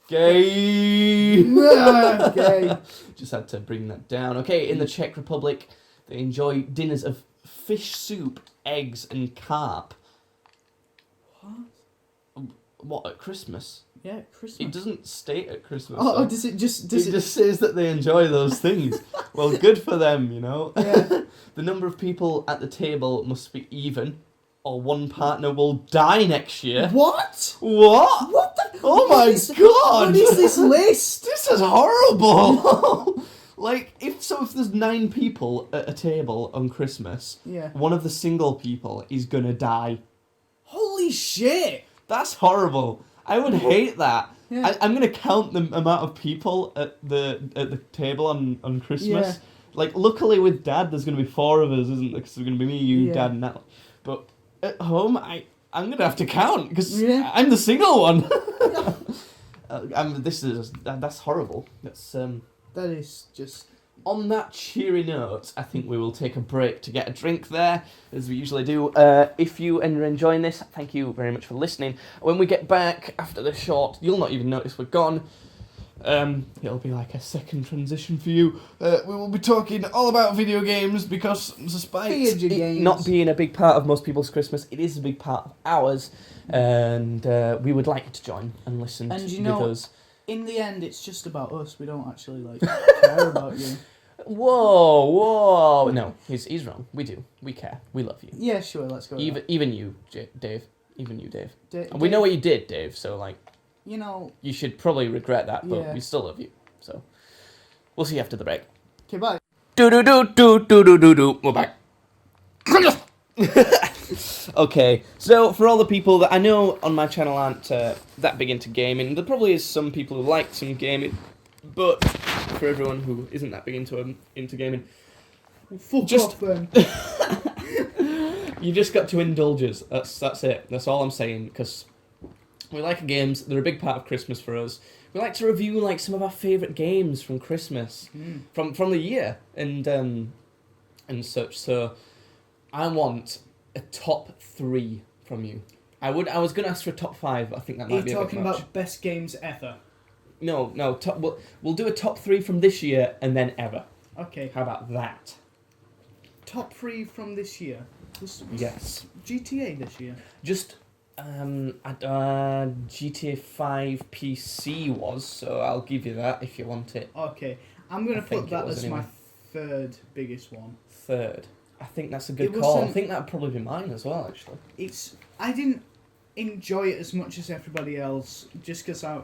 Gay. Okay. Just had to bring that down. Okay, in the Czech Republic, they enjoy dinners of fish soup, eggs, and carp. What, at Christmas? Yeah, Christmas. It doesn't state at Christmas. Oh, though. does it just... It just says that they enjoy those things. Well, good for them, you know. Yeah. The number of people at the table must be even, or one partner will die next year. What? What? What the... Oh my god! What is this list? This is horrible! Like, if there's 9 people at a table on Christmas, Yeah. one of the single people is gonna die. Holy shit! That's horrible. I would hate that. Yeah. I'm gonna count the amount of people at the table on Christmas. Yeah. Like, luckily with Dad, there's gonna be 4 of us, isn't there? Because there's gonna be me, you, Yeah. Dad, and Natalie. But at home, I'm gonna have to count because Yeah. I'm the single one. That's horrible. That's That is just... On that cheery note, I think we will take a break to get a drink there, as we usually do. If you are enjoying this, thank you very much for listening. When we get back after the short, you'll not even notice we're gone. It'll be like a second transition for you. We will be talking all about video games because despite Video it games. not being a big part of most people's Christmas, it is a big part of ours, and we would like you to join and listen And you with know, us. in the end, it's just about us. We don't actually, like, care about you. Whoa! No, he's wrong. We do. We care. We love you. Yeah, sure, let's go with Even you, Dave. Even you, Dave. that. And we know what you did, Dave. So like, You know... you should probably regret that, but Yeah. we still love you. So we'll see you after the break. Okay, bye. Do do do do do do do do. We're back. Okay, so for all the people that I know on my channel aren't that big into gaming, there probably is some people who like some gaming, but for everyone who isn't that big into gaming, Fuck Just- off, then. you just got to indulge us. That's it. That's all I'm saying. Because we like games. They're a big part of Christmas for us. We like to review like some of our favourite games from Christmas, from the year, and such. So I want a top 3 from you. I was going to ask for a top 5. But I think that Are might you be a bit talking much. about best games ever? No. We'll do a top 3 from this year and then ever. Okay. How about that? Top 3 from this year. Was Yes. GTA this year? Just GTA 5 PC was, so I'll give you that if you want it. Okay. I'm going I to think put it that was as anyway. my 3rd biggest one. 3rd. I think that's a It good was, call. I think that'd probably be mine as well, actually. I didn't enjoy it as much as everybody else, just because I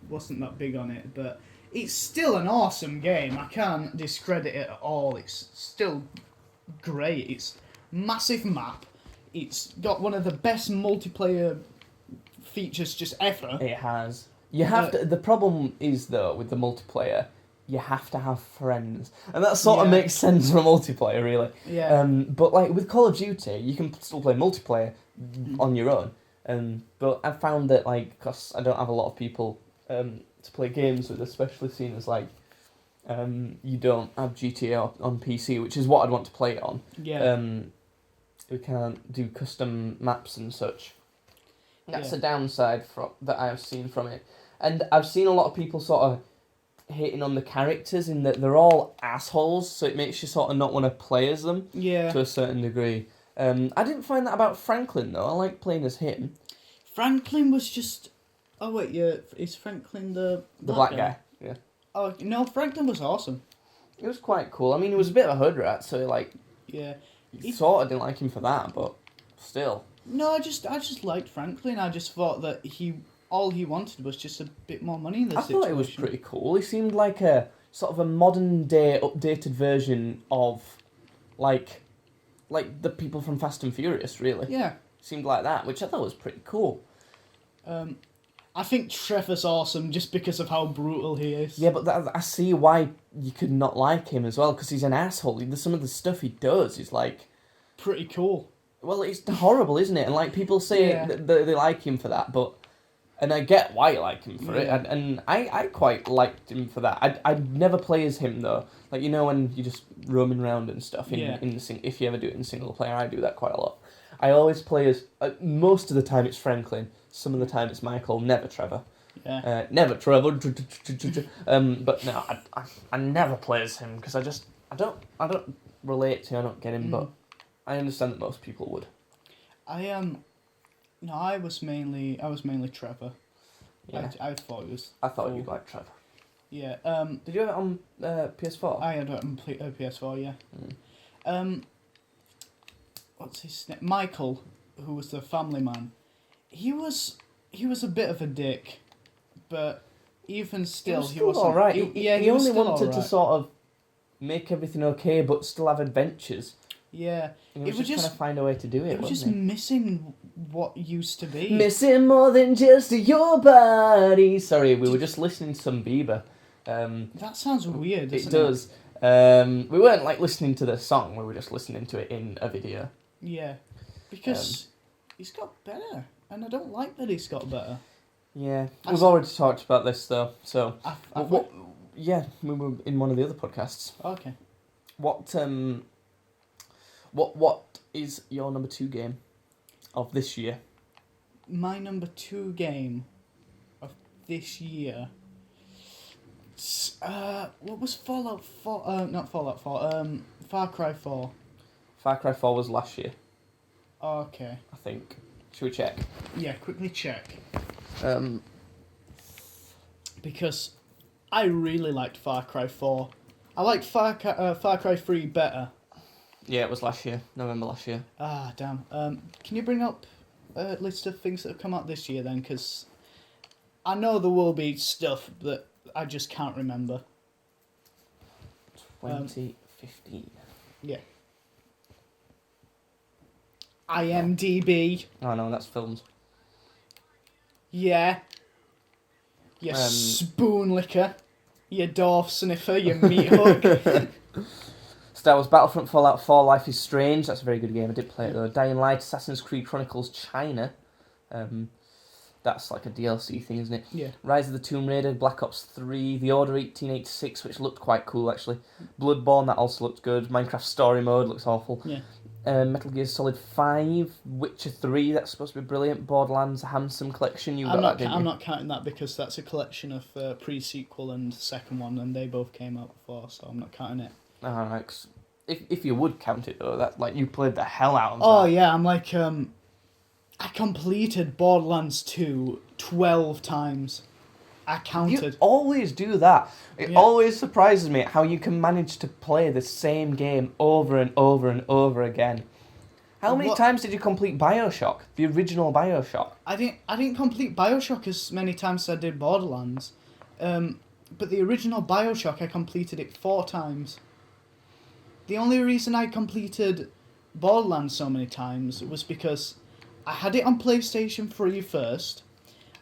wasn't that big on it, but it's still an awesome game. I can't discredit it at all. It's still great. It's massive map. It's got one of the best multiplayer features just ever. It has. You have to. The problem is though with the multiplayer, you have to have friends, and that sort of Yeah. makes sense for multiplayer, really. Yeah. But like with Call of Duty, you can still play multiplayer on your own. But I found that like, because I don't have a lot of people to play games with, especially seeing as like you don't have GTA on PC, which is what I'd want to play it on. Yeah. We can't do custom maps and such. That's Yeah. a downside that I've seen from it. And I've seen a lot of people sort of hating on the characters in that they're all assholes, so it makes you sort of not want to play as them Yeah. to a certain degree. I didn't find that about Franklin, though. I like playing as him. Franklin was just... Oh, wait, yeah. Is Franklin the Black guy. Yeah. Oh, no, Franklin was awesome. It was quite cool. I mean, he was a bit of a hood rat, so like, Yeah. you sort of didn't like him for that, but still. No, I just liked Franklin. I just thought that all he wanted was just a bit more money in this I situation. thought it was pretty cool. He seemed like a sort of a modern day updated version of like like the people from Fast and Furious, really. Yeah. Seemed like that, which I thought was pretty cool. I think Trevor's awesome just because of how brutal he is. Yeah, but I see why you could not like him as well, because he's an asshole. Some of the stuff he does is like... Pretty cool. Well, it's horrible, isn't it? And like people say Yeah. that they like him for that, but... And I get why you like him for it, Yeah. and I quite liked him for that. I'd never play as him, though. Like, you know, when you're just roaming around and stuff, if you ever do it in single player, I do that quite a lot. I always play as... most of the time it's Franklin, some of the time it's Michael, never Trevor. Yeah. Never Trevor. But no, I never play as him, because I don't relate to him, I don't get him, but I understand that most people would. No, I was mainly Trevor. Yeah. I thought it was. I thought cool. you'd like Trevor. Yeah. Did you have it on PS4? I had it on PS4. Yeah. What's his name? Michael, who was the family man. He was a bit of a dick, but even still, he wasn't all right. He was only still wanted all to right. sort of make everything okay, but still have adventures. Yeah. And he was just trying to find a way to do it. It was just missing what used to be. Missing more than just your body. Sorry, we were just listening to some Bieber. That sounds weird. It Doesn't does. We weren't like listening to the song. We were just listening to it in a video. Yeah, because he's got better, and I don't like that he's got better. Yeah, we've already talked about this though. So, I've yeah, we were in one of the other podcasts. Okay. What is your number 2 game of this year? My number 2 game of this year. What was Fallout 4? Not Fallout 4. Far Cry 4. Far Cry 4 was last year, Okay. I think. Should we check? Yeah, quickly check. Um, Because I really liked Far Cry 4. I liked Far Cry 3 better. yeah, it was last year, November last year. Ah, damn. Can you bring up a list of things that have come out this year then? Because I know there will be stuff that I just can't remember. 2015. Yeah. IMDb. Oh no, that's films. Yeah. You spoon licker. You dwarf sniffer. You meat hook. Star Wars Battlefront, Fallout 4, Life is Strange. That's a very good game. I did play it though. Dying Light, Assassin's Creed Chronicles China. That's like a DLC thing, isn't it? Yeah. Rise of the Tomb Raider, Black Ops 3, The Order 1886, which looked quite cool actually. Bloodborne, that also looked good. Minecraft Story Mode looks awful. Yeah. Metal Gear Solid 5, Witcher 3, that's supposed to be brilliant. Borderlands Handsome Collection, you got that, didn't you? I'm not counting that because that's a collection of pre-sequel and second one, and they both came out before, so I'm not counting it. Alright, 'cause if you would count it though, that like you played the hell out of Oh that. yeah, I'm like I completed Borderlands 2 12 times. I You counted. always do that. It Yeah. always surprises me how you can manage to play the same game over and over and over again. How many What- times did you complete BioShock? The original BioShock? I didn't complete BioShock as many times as I did Borderlands. But the original BioShock I completed it 4 times. The only reason I completed Borderlands so many times was because I had it on PlayStation 3 first.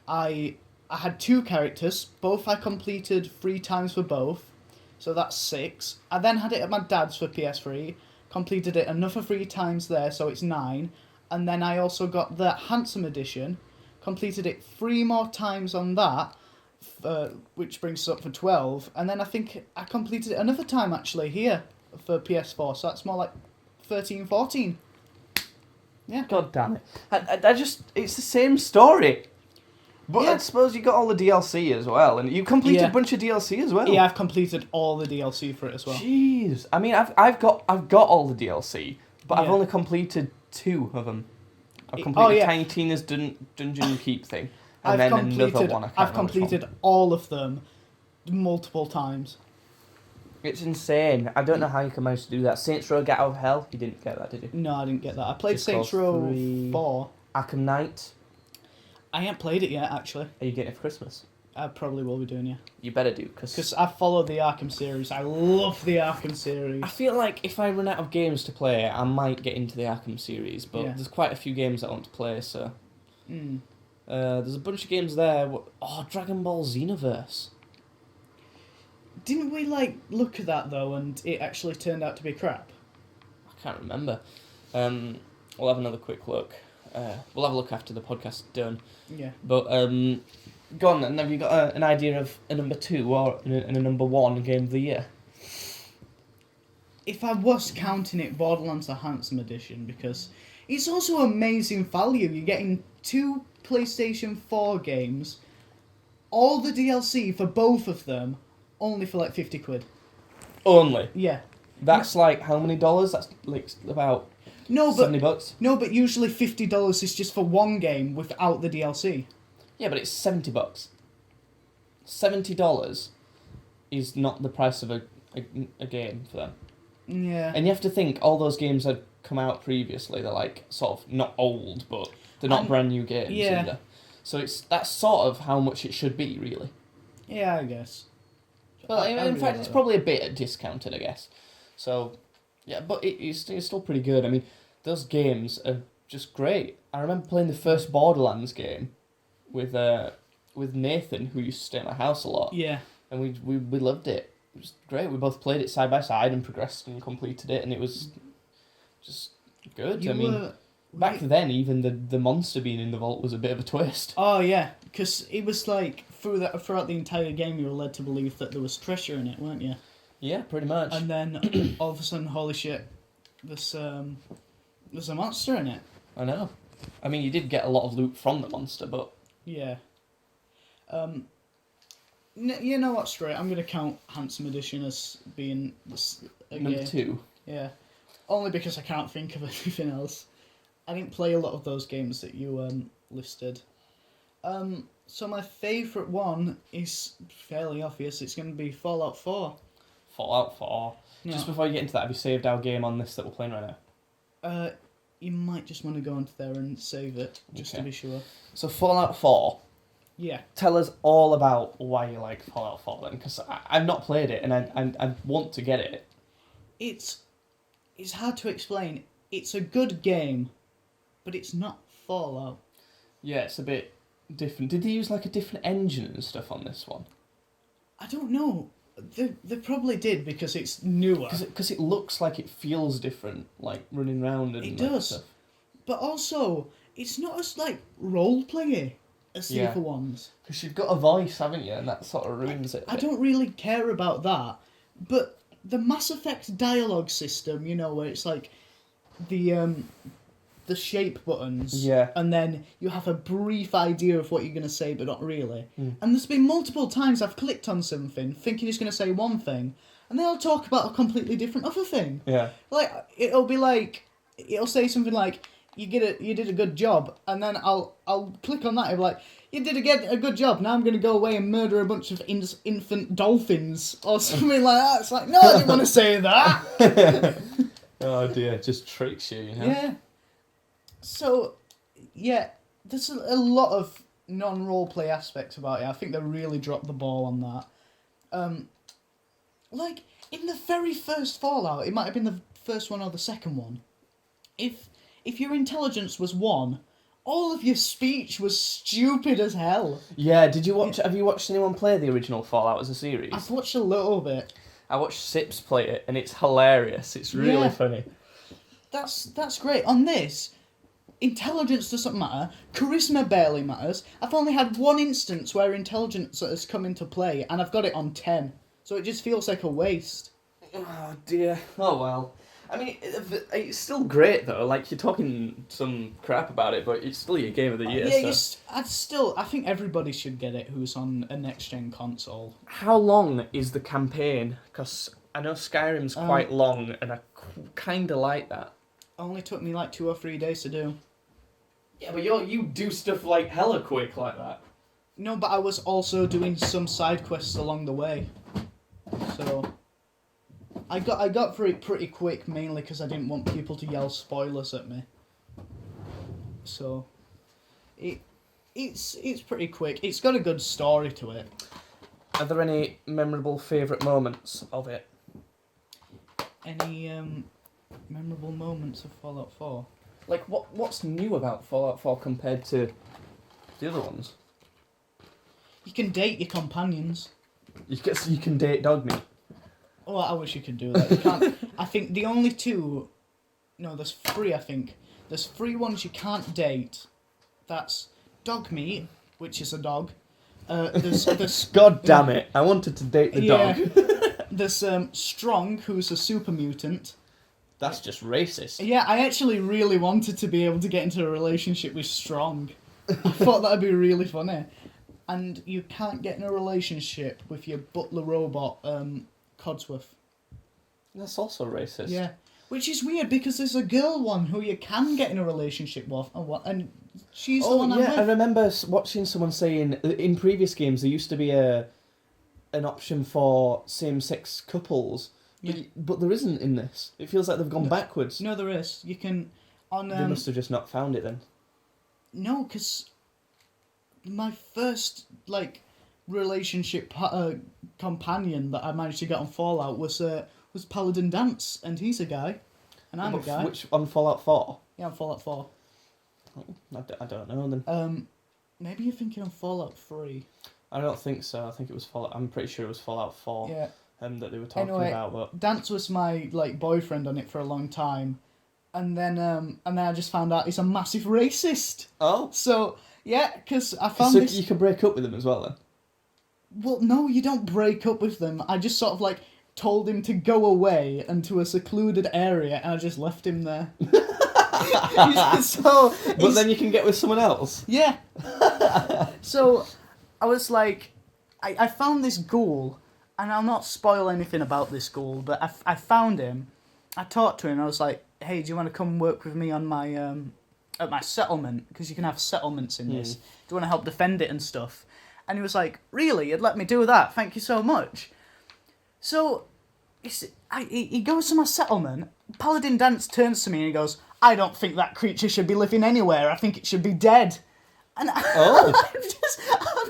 I had 2 characters, both I completed 3 times for both, so that's 6. I then had it at my dad's for PS3, completed it another 3 times there, so it's 9. And then I also got the Handsome Edition, completed it 3 more times on that, which brings us up for 12. And then I think I completed it another time actually here for PS4, so that's more like 13, 14. Yeah. God damn it. I just... It's the same story. But Yeah. I suppose you got all the DLC as well, and you completed Yeah. a bunch of DLC as well. Yeah, I've completed all the DLC for it as well. Jeez. I mean, I've got all the DLC, but I've Yeah. only completed 2 of them. I've Oh, completed yeah. Tiny Tina's Dungeon Keep thing, and I've then completed, another one. I can't I've remember which one. completed all of them multiple times. It's insane. I don't know how you can manage to do that. Saints Row Get Out of Hell. You didn't get that, did you? No, I didn't get that. I played Just Saints Cause Row 3. 4. Arkham Knight. I ain't played it yet, actually. Are you getting it for Christmas? I probably will be doing, yeah. You better do, because I followed the Arkham series. I love the Arkham series. I feel like if I run out of games to play, I might get into the Arkham series, but Yeah. there's quite a few games I want to play, so... Mm. There's a bunch of games there. Oh, Dragon Ball Xenoverse. Didn't we, look at that, though, and it actually turned out to be crap? I can't remember. We'll have another quick look. We'll have a look after the podcast's done. Yeah. But, go on then. Have you got an idea of a number 2 or a number 1 game of the year? If I was counting it, Borderlands the Handsome Edition, because it's also amazing value. You're getting 2 PlayStation 4 games, all the DLC for both of them, only for like 50 quid. Only? Yeah. That's like, how many dollars? That's like about No, but $70. no, but usually $50 is just for one game without the DLC. Yeah, but it's $70. $70 is not the price of a game for them. Yeah. And you have to think, all those games had come out previously. They're like sort of not old, but they're not brand new games yeah. either. So that's sort of how much it should be, really. Yeah, I guess. Well, I in really fact, like it's that. probably a bit discounted, I guess. So, yeah, but it's still pretty good. I mean, those games are just great. I remember playing the first Borderlands game with Nathan, who used to stay at my house a lot. Yeah. And we loved it. It was great. We both played it side by side and progressed and completed it, and it was just good. You I mean, were... back then, even the monster being in the vault was a bit of a twist. Oh, yeah, because it was like, throughout the entire game, you were led to believe that there was treasure in it, weren't you? Yeah, pretty much. And then, all of a sudden, holy shit, there's a monster in it. I know. I mean, you did get a lot of loot from the monster, but... Yeah. You know what, straight, I'm going to count Handsome Edition as being a Number game. 2. Yeah. Only because I can't think of anything else. I didn't play a lot of those games that you listed. So my favourite one is fairly obvious. It's going to be Fallout 4. Fallout 4. No. Just before you get into that, have you saved our game on this that we're playing right now? You might just want to go onto there and save it, just to Okay. be sure. So Fallout 4, Yeah. tell us all about why you like Fallout 4 then, because I've not played it and I want to get it. It's hard to explain. It's a good game, but it's not Fallout. Yeah, it's a bit different. Did they use like a different engine and stuff on this one? I don't know. They probably did because it's newer. Because it looks like it feels different, like running around and It like, does. stuff. But also, it's not as role-playy as the Yeah. other ones. Because you've got a voice, haven't you? And that sort of ruins it. a I bit. don't really care about that. But the Mass Effect dialogue system, where it's like the shape buttons. Yeah. And then you have a brief idea of what you're going to say, but not really. Mm. And there's been multiple times I've clicked on something, thinking it's going to say one thing, and they'll talk about a completely different other thing. Yeah. It'll say something like, you did a good job, and then I'll click on that, it'll be like, you did a good job, now I'm going to go away and murder a bunch of infant dolphins, or something like that. It's like, no, I didn't want to say that. Oh dear, it just tricks you, you know? Yeah. So, yeah, there's a lot of non-roleplay aspects about it. I think they really dropped the ball on that. In the very first Fallout, it might have been the first one or the second one, if your intelligence was 1, all of your speech was stupid as hell. Yeah, did you watch? Have you watched anyone play the original Fallout as a series? I've watched a little bit. I watched Sips play it, and it's hilarious. It's really Yeah. funny. That's great. On this, intelligence doesn't matter. Charisma barely matters. I've only had one instance where intelligence has come into play, and I've got it on 10. So it just feels like a waste. Oh dear. Oh well. I mean, it's still great though. Like you're talking some crap about it, but it's still your game of the year. Yeah, so. I think everybody should get it who's on a next-gen console. How long is the campaign? Because I know Skyrim's quite long, and I kind of like that. Only took me 2 or 3 days to do. Yeah, but you do stuff like hella quick like that. No, but I was also doing some side quests along the way. So I got through it pretty quick, mainly because I didn't want people to yell spoilers at me. So it's pretty quick. It's got a good story to it. Are there any memorable favourite moments of it? Any memorable moments of Fallout 4? Like, what's new about Fallout 4 compared to the other ones? You can date your companions. You can date dog meat. Oh, I wish you could do that. You can't. I think the only two... No, there's 3, I think. There's 3 ones you can't date. That's dog meat, which is a dog. There's God damn it! I wanted to date the dog. There's Strong, who's a super mutant. That's just racist. Yeah, I actually really wanted to be able to get into a relationship with Strong. I thought that'd be really funny. And you can't get in a relationship with your butler robot, Codsworth. That's also racist. Yeah. Which is weird because there's a girl one who you can get in a relationship with, and she's the one I'm with. I remember watching someone saying in previous games there used to be an option for same-sex couples, but there isn't in this. It feels like they've gone backwards. No, there is. You can on. They must have just not found it then. No, because my first relationship companion that I managed to get on Fallout was Paladin Dance, and he's a guy, and I'm a guy. Which on Fallout 4? Yeah, on Fallout 4. I don't know then. Maybe you're thinking on Fallout 3. I don't think so. I think it was Fallout. I'm pretty sure it was Fallout 4. Yeah. That they were talking about. But Dance was my boyfriend on it for a long time, and then I just found out he's a massive racist. Oh. So yeah, because I found so this. You could break up with him as well then. Well, no, you don't break up with them. I just sort of told him to go away and to a secluded area, and I just left him there. But then you can get with someone else. Yeah. So I was like, I found this ghoul, and I'll not spoil anything about this ghoul, but I found him. I talked to him. I was like, hey, do you want to come work with me on my at my settlement? Because you can have settlements in this. Do you want to help defend it and stuff? And he was like, really? You'd let me do that? Thank you so much. So he goes to my settlement. Paladin Dance turns to me and he goes, I don't think that creature should be living anywhere. I think it should be dead. And I'm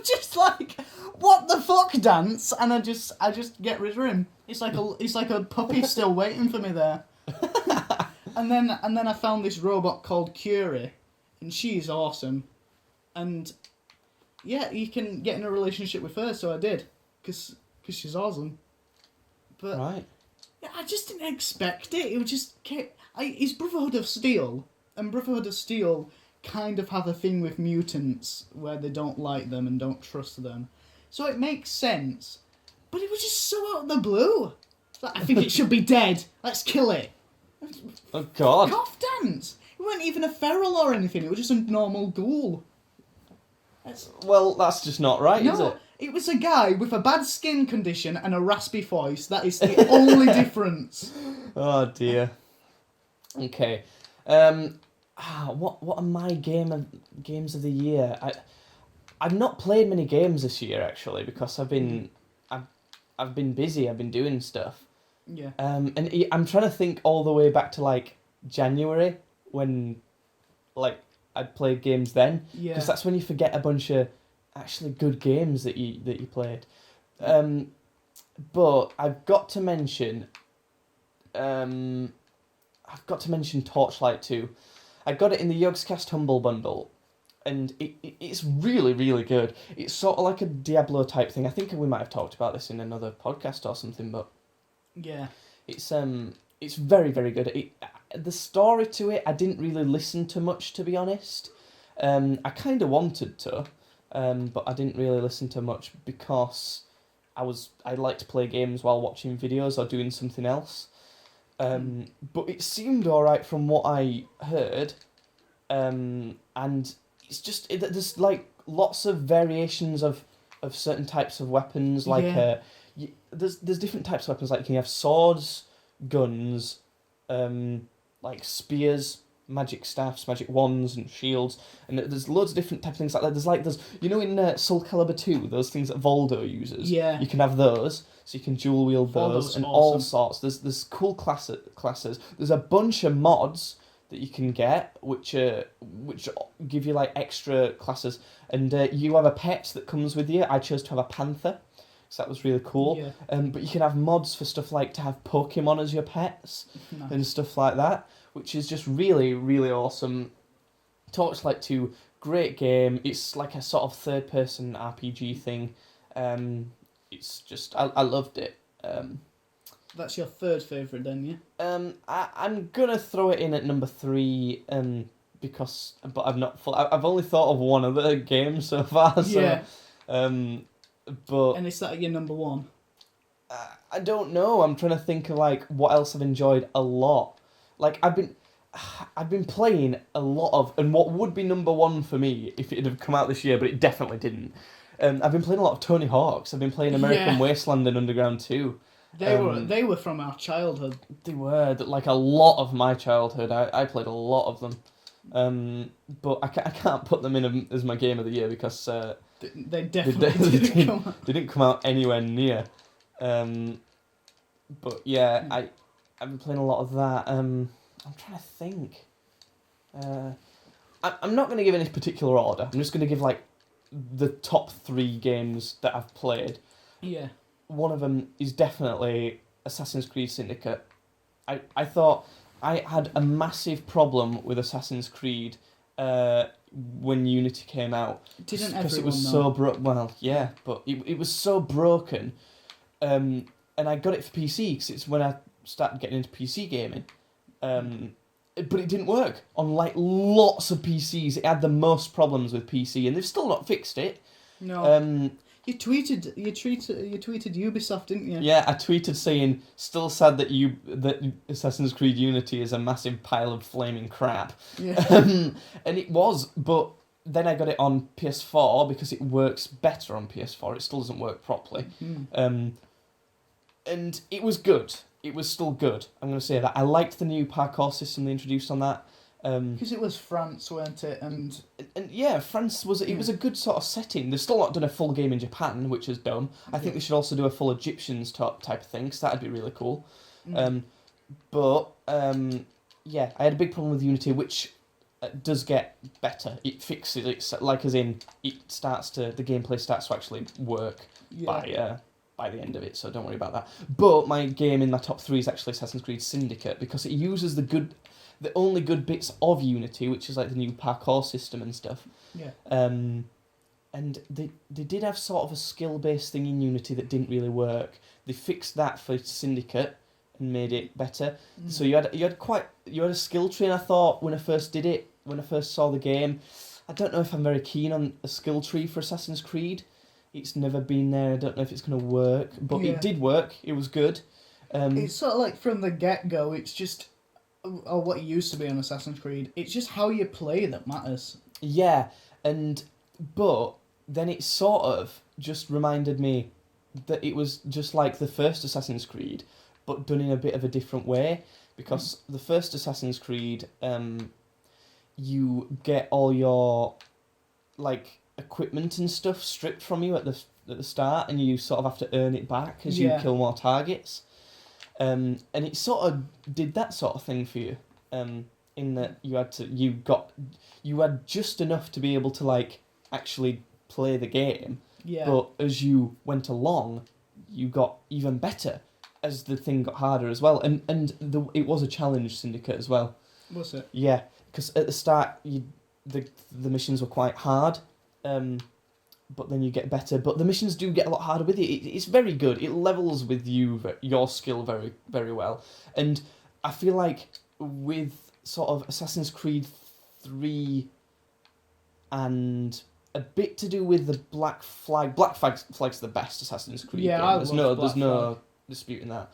just like, what the fuck, Dance? And I just get rid of him. He's like a puppy still waiting for me there. and then I found this robot called Curie, and she's awesome. And yeah, you can get in a relationship with her, so I did, because she's awesome. But right. Yeah, I just didn't expect it. It was just it's Brotherhood of Steel, and Brotherhood of Steel kind of have a thing with mutants where they don't like them and don't trust them, so it makes sense. But it was just so out of the blue. I think it should be dead. Let's kill it. Oh God. Cough Dance. It wasn't even a feral or anything. It was just a normal ghoul. Well, that's just not right, is it? It was a guy with a bad skin condition and a raspy voice. That is the only difference. Oh dear. Okay. What are my games of the year? I've not played many games this year actually because I've been busy. I've been doing stuff. Yeah. And I'm trying to think all the way back to January when I'd played games then. Yeah. Because that's when you forget a bunch of actually good games that you played. But I've got to mention Torchlight 2. I got it in the Yogscast Humble Bundle, and it's really, really good. It's sort of like a Diablo type thing. I think we might have talked about this in another podcast or something, but yeah, it's very, very good. The story to it, I didn't really listen to much, to be honest. I kind of wanted to, but I didn't really listen to much because I like to play games while watching videos or doing something else. But it seemed alright from what I heard, and it's just there's lots of variations of certain types of weapons. There's different types of weapons. You can have swords, guns, spears, magic staffs, magic wands, and shields, and there's loads of different types of things like that. There's in Soul Calibur 2, those things that Voldo uses. Yeah. You can have those. So you can dual wield those and awesome. all sorts. There's cool classes. There's a bunch of mods that you can get, which are which give you like extra classes, and you have a pet that comes with you. I chose to have a panther, so that was really cool. Yeah. But you can have mods for stuff like to have Pokemon as your pets Nice. and stuff like that, which is just really, really awesome. Torchlight 2, great game. It's like a sort of third-person RPG thing. It's just I loved it. That's your third favourite then, yeah? I'm gonna throw it in at number 3, but I've only thought of one other game so far. So, Yeah. but And is that your number 1? I don't know. I'm trying to think of like what else I've enjoyed a lot. Like I've been playing a lot of, and what would be number 1 for me if it had come out this year, but it definitely didn't. I've been playing a lot of Tony Hawk's. I've been playing American Yeah. Wasteland and Underground 2. They were from our childhood. They were like a lot of my childhood. I played a lot of them, but I can't put them in as my game of the year because They definitely didn't come out. they didn't come out anywhere near. But yeah, I've been playing a lot of that. I'm trying to think. I'm not going to give any particular order. I'm just going to give like the top 3 games that I've played. Yeah. One of them is definitely Assassin's Creed Syndicate. I thought I had a massive problem with Assassin's Creed when Unity came out. Didn't Because it everyone was know? so well, yeah, but it was so broken. And I got it for PC because it's when I started getting into PC gaming. But it didn't work on like lots of PCs. It had the most problems with PC, and they've still not fixed it. No. You tweeted Ubisoft, didn't you? Yeah, I tweeted saying, "Still sad that Assassin's Creed Unity is a massive pile of flaming crap." Yeah. And it was, but then I got it on PS4 because it works better on PS4. It still doesn't work properly. And it was good. It was still good. I'm going to say that. I liked the new parkour system they introduced on that. Because it was France, weren't it? And yeah, France was a good sort of setting. They've still not done a full game in Japan, which is dumb. I think they should also do a full Egyptians type of thing, because that'd be really cool. Yeah, I had a big problem with Unity, which does get better. It fixes it, like as in the gameplay starts to actually work by the end of it, so don't worry about that. But my game in my top 3 is actually Assassin's Creed Syndicate, because it uses the only good bits of Unity, which is like the new parkour system and stuff. Yeah. And they did have sort of a skill-based thing in Unity that didn't really work. They fixed that for Syndicate and made it better. So you had a skill tree, and I thought when I first did it, when I first saw the game, I don't know if I'm very keen on a skill tree for Assassin's Creed. It's never been there. I don't know if it's going to work, but it did work. It was good. It's sort of like from the get-go, it's just, or what it used to be on Assassin's Creed, it's just how you play that matters. Yeah, but then it sort of just reminded me that it was just like the first Assassin's Creed, but done in a bit of a different way. Because the first Assassin's Creed, you get all your like equipment and stuff stripped from you at the start, and you sort of have to earn it back as you kill more targets. And it sort of did that sort of thing for you, in that you had just enough to be able to like actually play the game. Yeah. But as you went along, you got even better as the thing got harder as well. And it was a challenge, Syndicate, as well. Was it? Yeah, because at the start the missions were quite hard. But then you get better. But the missions do get a lot harder with you. It's very good. It levels with your skill very, very well. And I feel like with sort of Assassin's Creed 3 and a bit to do with the Black Flag. Black Flag's the best Assassin's Creed game. There's no disputing that.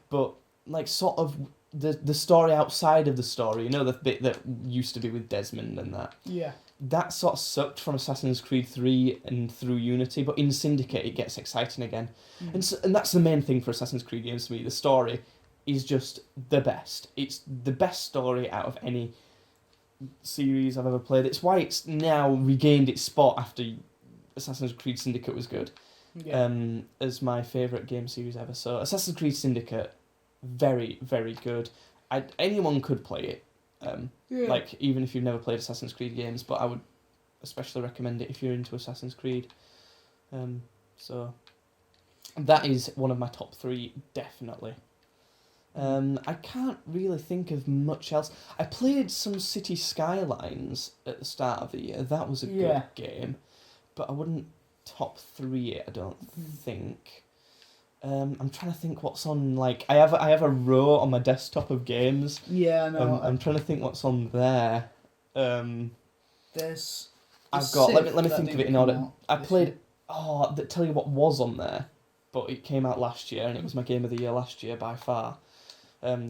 But like sort of the story outside of the story, the bit that used to be with Desmond and that. Yeah. That sort of sucked from Assassin's Creed 3 and through Unity, but in Syndicate it gets exciting again. And that's the main thing for Assassin's Creed games to me. The story is just the best. It's the best story out of any series I've ever played. It's why it's now regained its spot after Assassin's Creed Syndicate was good, as my favourite game series ever. So Assassin's Creed Syndicate, very, very good. Anyone could play it. Like, even if you've never played Assassin's Creed games, but I would especially recommend it if you're into Assassin's Creed. So that is one of my top 3, definitely. I can't really think of much else. I played some City Skylines at the start of the year. That was a good game, but I wouldn't top 3 it, I don't think. I'm trying to think what's on, like, I have a row on my desktop of games. Yeah, I know. I'm trying to think what's on there. There's I've got, let me think of it in order. I played, year. tell you what was on there, but it came out last year, and it was my game of the year last year by far.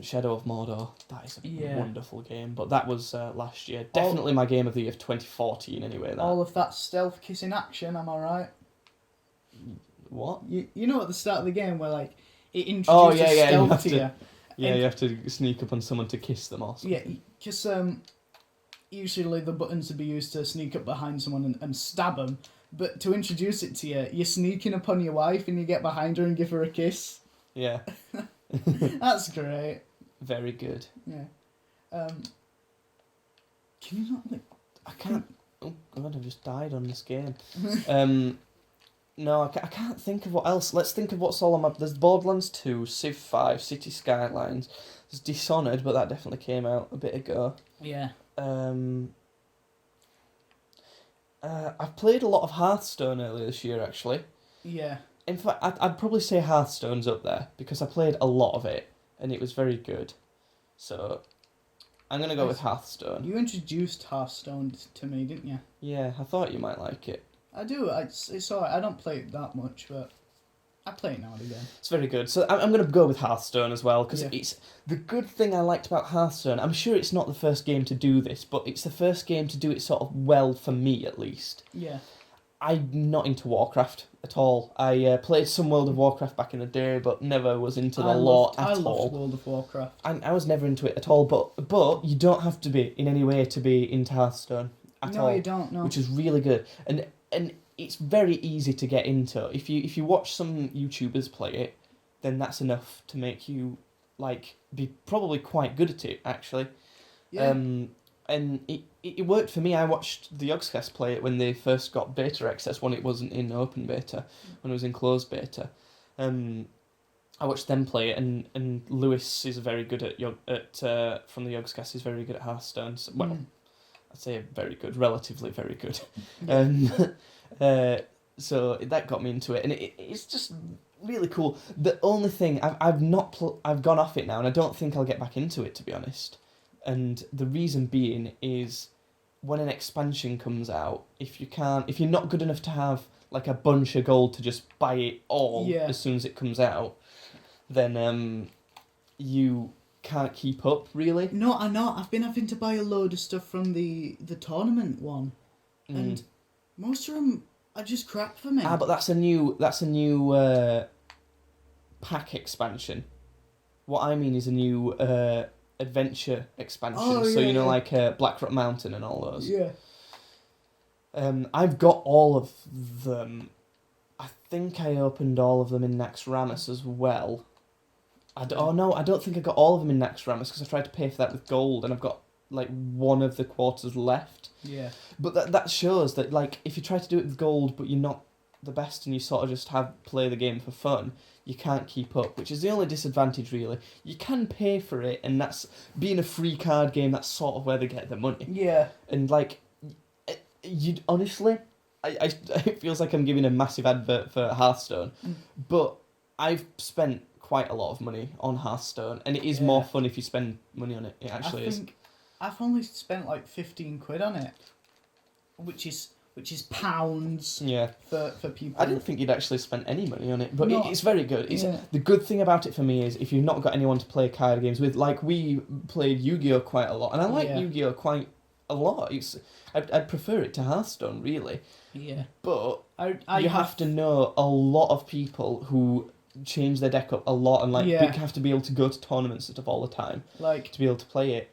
Shadow of Mordor. That is a wonderful game, but that was last year. Definitely my game of the year of 2014 anyway. That. All of that stealth kissing action, am I right? What? You know at the start of the game where like it introduces stealth to you. Yeah, you have to sneak up on someone to kiss them or something. Yeah, because usually the buttons would be used to sneak up behind someone and stab them, but to introduce it to you, you're sneaking upon your wife and you get behind her and give her a kiss. Yeah. That's great. Very good. Yeah. Can you not like? I can't. Oh God! I've just died on this game. No, I can't think of what else. Let's think of what's all on my... There's Borderlands 2, Civ 5, City Skylines. There's Dishonored, but that definitely came out a bit ago. Yeah. I've played a lot of Hearthstone earlier this year, actually. Yeah. In fact, I'd probably say Hearthstone's up there, because I played a lot of it, and it was very good. So, I'm going to go with Hearthstone. You introduced Hearthstone to me, didn't you? Yeah, I thought you might like it. I do. It's alright. I don't play it that much, but I play it now and again. It's very good. So I'm going to go with Hearthstone as well, because Yeah. it's the good thing I liked about Hearthstone. I'm sure it's not the first game to do this, but it's the first game to do it sort of well, for me at least. Yeah. I'm not into Warcraft at all. I played some World of Warcraft back in the day, but never was into the lore at all. I loved World of Warcraft. I was never into it at all, but you don't have to be in any way to be into Hearthstone at all. No, you don't. No. Which is really good, and it's very easy to get into. If you watch some YouTubers play it, then that's enough to make you like be probably quite good at it actually. Yeah. And it worked for me. I watched the Yogscast play it when they first got beta access, when it wasn't in open beta, when it was in closed beta. I watched them play it, and Lewis is very good from the Yogscast. He's very good at Hearthstone. So, well, I'd say very good, relatively very good. So that got me into it, and it's just really cool. The only thing I've gone off it now, and I don't think I'll get back into it, to be honest. And the reason being is when an expansion comes out, if you're not good enough to have like a bunch of gold to just buy it all as soon as it comes out, then you can't keep up really. No, I know. I've been having to buy a load of stuff from the tournament one, and most of them are just crap for me. But that's a new pack expansion. What I mean is a new adventure expansion. Oh, so yeah, like Blackrock Mountain and all those. Yeah. I've got all of them. I think I opened all of them in Naxxramas as well. I don't think I got all of them in Naxxramas because I tried to pay for that with gold, and I've got like one of the quarters left. Yeah. But that shows that like if you try to do it with gold, but you're not the best, and you sort of just play the game for fun, you can't keep up, which is the only disadvantage really. You can pay for it, and that's being a free card game. That's sort of where they get the money. Yeah. And like, you honestly, it feels like I'm giving a massive advert for Hearthstone, but I've spent quite a lot of money on Hearthstone, and it is more fun if you spend money on it. It actually is. I've only spent like 15 quid on it, which is pounds. Yeah. For people. I didn't think you'd actually spent any money on it, but No. it's very good. The good thing about it for me is if you've not got anyone to play card games with, like we played Yu-Gi-Oh quite a lot, and I like Yu-Gi-Oh quite a lot. I'd prefer it to Hearthstone really. Yeah. But I you have to know a lot of people who change their deck up a lot, and like have to be able to go to tournaments and stuff all the time, like to be able to play it.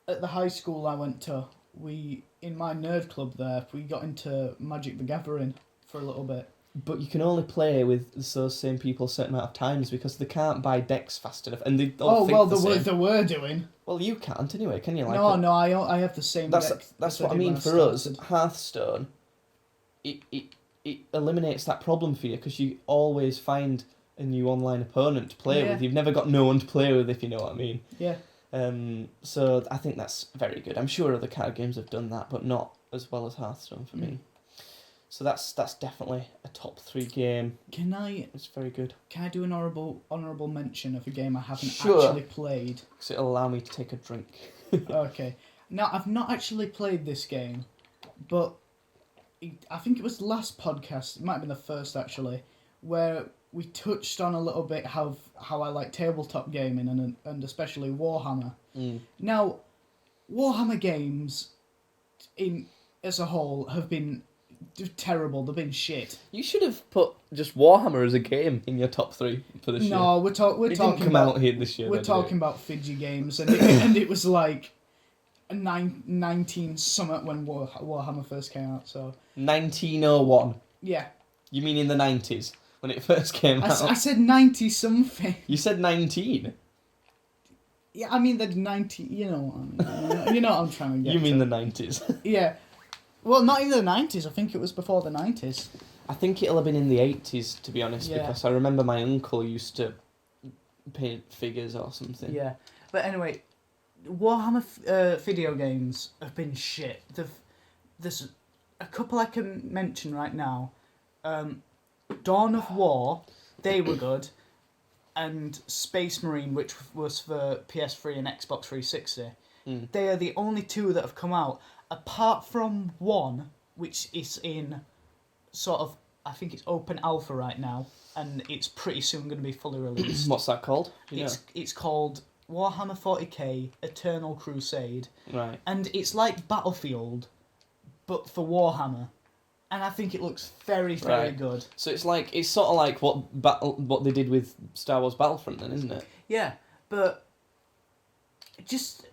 At the high school I went to, in my nerd club there, we got into Magic the Gathering for a little bit. But you can only play with those same people a certain amount of times because they can't buy decks fast enough, and they all think the same. They were doing. Well, Well, you can't anyway, can you? Like No, I have the same that's deck. that's as what I did mean when for us. started. Hearthstone, it eliminates that problem for you because you always find a new online opponent to play Yeah. with. You've never got no one to play with, if you know what I mean. Yeah. So I think that's very good. I'm sure other card games have done that, but not as well as Hearthstone for me. So that's definitely a top 3 game. Can I It's very good. do an honourable mention of a game I haven't Sure. actually played? Because it'll allow me to take a drink. Okay. Now, I've not actually played this game, but I think it was the last podcast, it might have been the first actually, where we touched on a little bit how I like tabletop gaming and especially Warhammer. Now, Warhammer games as a whole have been terrible. They've been shit. You should have put just Warhammer as a game in your top 3 for this year. No, we're It talking didn't come about out here this year. we're did it? talking about Fidgy games, and it was like 19 summit when Warhammer first came out. So 1901. yeah, You mean in the 90s when it first came out? I said 90 something. You said 19. Yeah, I mean the 90. You know what I mean. You know what I'm trying to get. You mean to. the 90s. Yeah. Well, not even the 90s. I think it was before the 90s. I think it'll have been in the 80s, to be honest, Yeah. because I remember my uncle used to paint figures or something. Yeah, but anyway, Warhammer video games have been shit. There's a couple I can mention right now. Dawn of War, they were good, and Space Marine, which was for PS3 and Xbox 360. They are the only 2 that have come out, apart from one, which is in sort of, I think it's open alpha right now, and it's pretty soon going to be fully released. What's that called? Do you It's called Warhammer 40k Eternal Crusade, know? Right. and it's like Battlefield, but for Warhammer, and I think it looks very Right. good. So it's sort of like what they did with Star Wars Battlefront, then, isn't it? Yeah, but just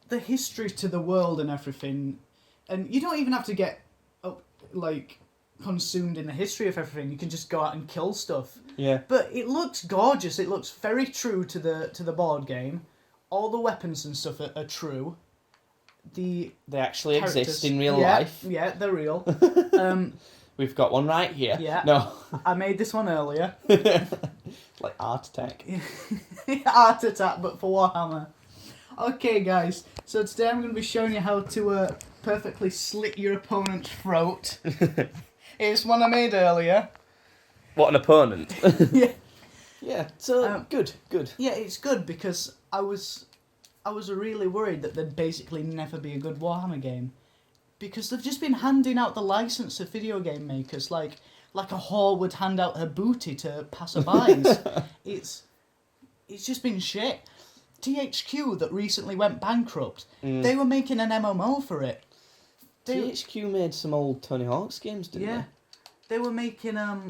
the history to the world and everything, and you don't even have to get consumed in the history of everything. You can just go out and kill stuff. Yeah. But it looks gorgeous. It looks very true to the board game. All the weapons and stuff are true. They actually Characters. exist in real Yeah, life. Yeah, they're real. We've got one right here. Yeah. No. I made this one earlier. Like Art Attack. Art Attack, but for Warhammer. Okay, guys. So today I'm going to be showing you how to perfectly slit your opponent's throat. It's one I made earlier. What an opponent. Yeah. Yeah. So good. Yeah, it's good because I was really worried that there'd basically never be a good Warhammer game, because they've just been handing out the license to video game makers like a whore would hand out her booty to passerbys. It's just been shit. THQ that recently went bankrupt, they were making an MMO for it. THQ made some old Tony Hawk's games, didn't Yeah, they were making a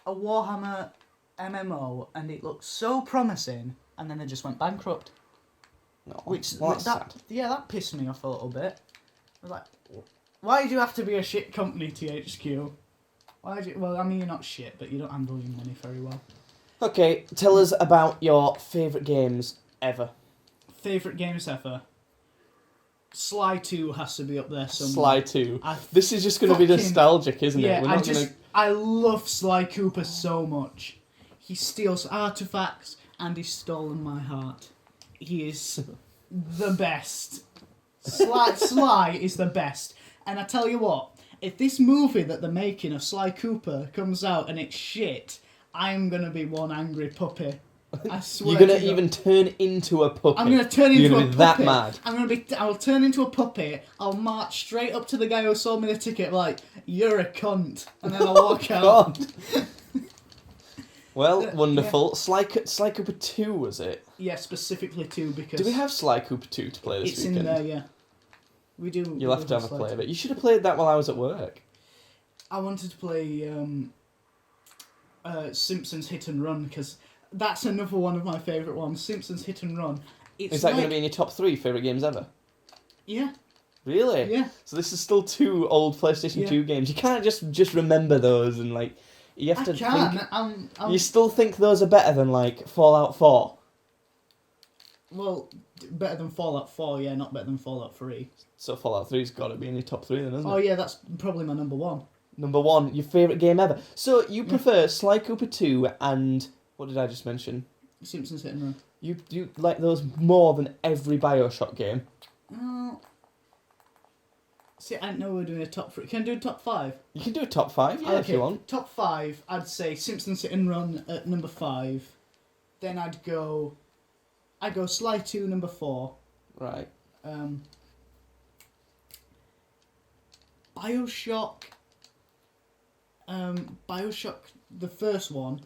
Warhammer MMO, and it looked so promising, and then they just went bankrupt. they? No. Which Well, that's that sad. yeah, that pissed me off a little bit. I was like, why do you have to be a shit company, THQ? Why do you, well, I mean, you're not shit, but you don't handle your money very well. Okay, tell us about your favourite games ever. Favourite games ever? Sly 2 has to be up there somewhere. Sly 2. I This is just going to be fucking- nostalgic, isn't yeah, it? We're not going to... I love Sly Cooper so much. He steals artifacts and he's stolen my heart. He is the best. Sly is the best. And I tell you what, if this movie that they're making of Sly Cooper comes out and it's shit, I'm going to be one angry puppy. I swear You're going to to God. even turn into a puppet. I'm going to turn You're into gonna a be puppet. that mad. I'll turn into a puppet. I'll march straight up to the guy who sold me the ticket like, "You're a cunt," and then I'll walk out. God. Well, wonderful. Sly Cooper 2, was it? Yeah, specifically 2 because Do we have Sly Cooper 2 to play this it's weekend? in there. Yeah, we do. You'll have to have a play of it. You should have played that while I was at work. I wanted to play Simpsons Hit and Run because that's another one of my favourite ones. Simpsons Hit and Run. It's Is that like, going to be in your top 3 favourite games ever? Yeah, Really? yeah. So this is still 2 old PlayStation Yeah. 2 games. You can't just remember those and like you have I to can. think. I'm You still think those are better than like Fallout 4? Well, better than Fallout 4, yeah, not better than Fallout 3. So Fallout 3's got to be in your top 3 then, hasn't Oh it? yeah, that's probably my number 1. Number 1, your favourite game ever. So you prefer Sly Cooper 2 and... What did I just mention? Simpsons Hit and Run. You like those more than every Bioshock game? See, I didn't know we were doing a top 3. Can I do a top 5? You can do a top 5, yeah, if you want. Top 5, I'd say Simpsons Hit and Run at number 5. Then I'd go Sly 2 number 4. Right. Bioshock. Bioshock, the first one.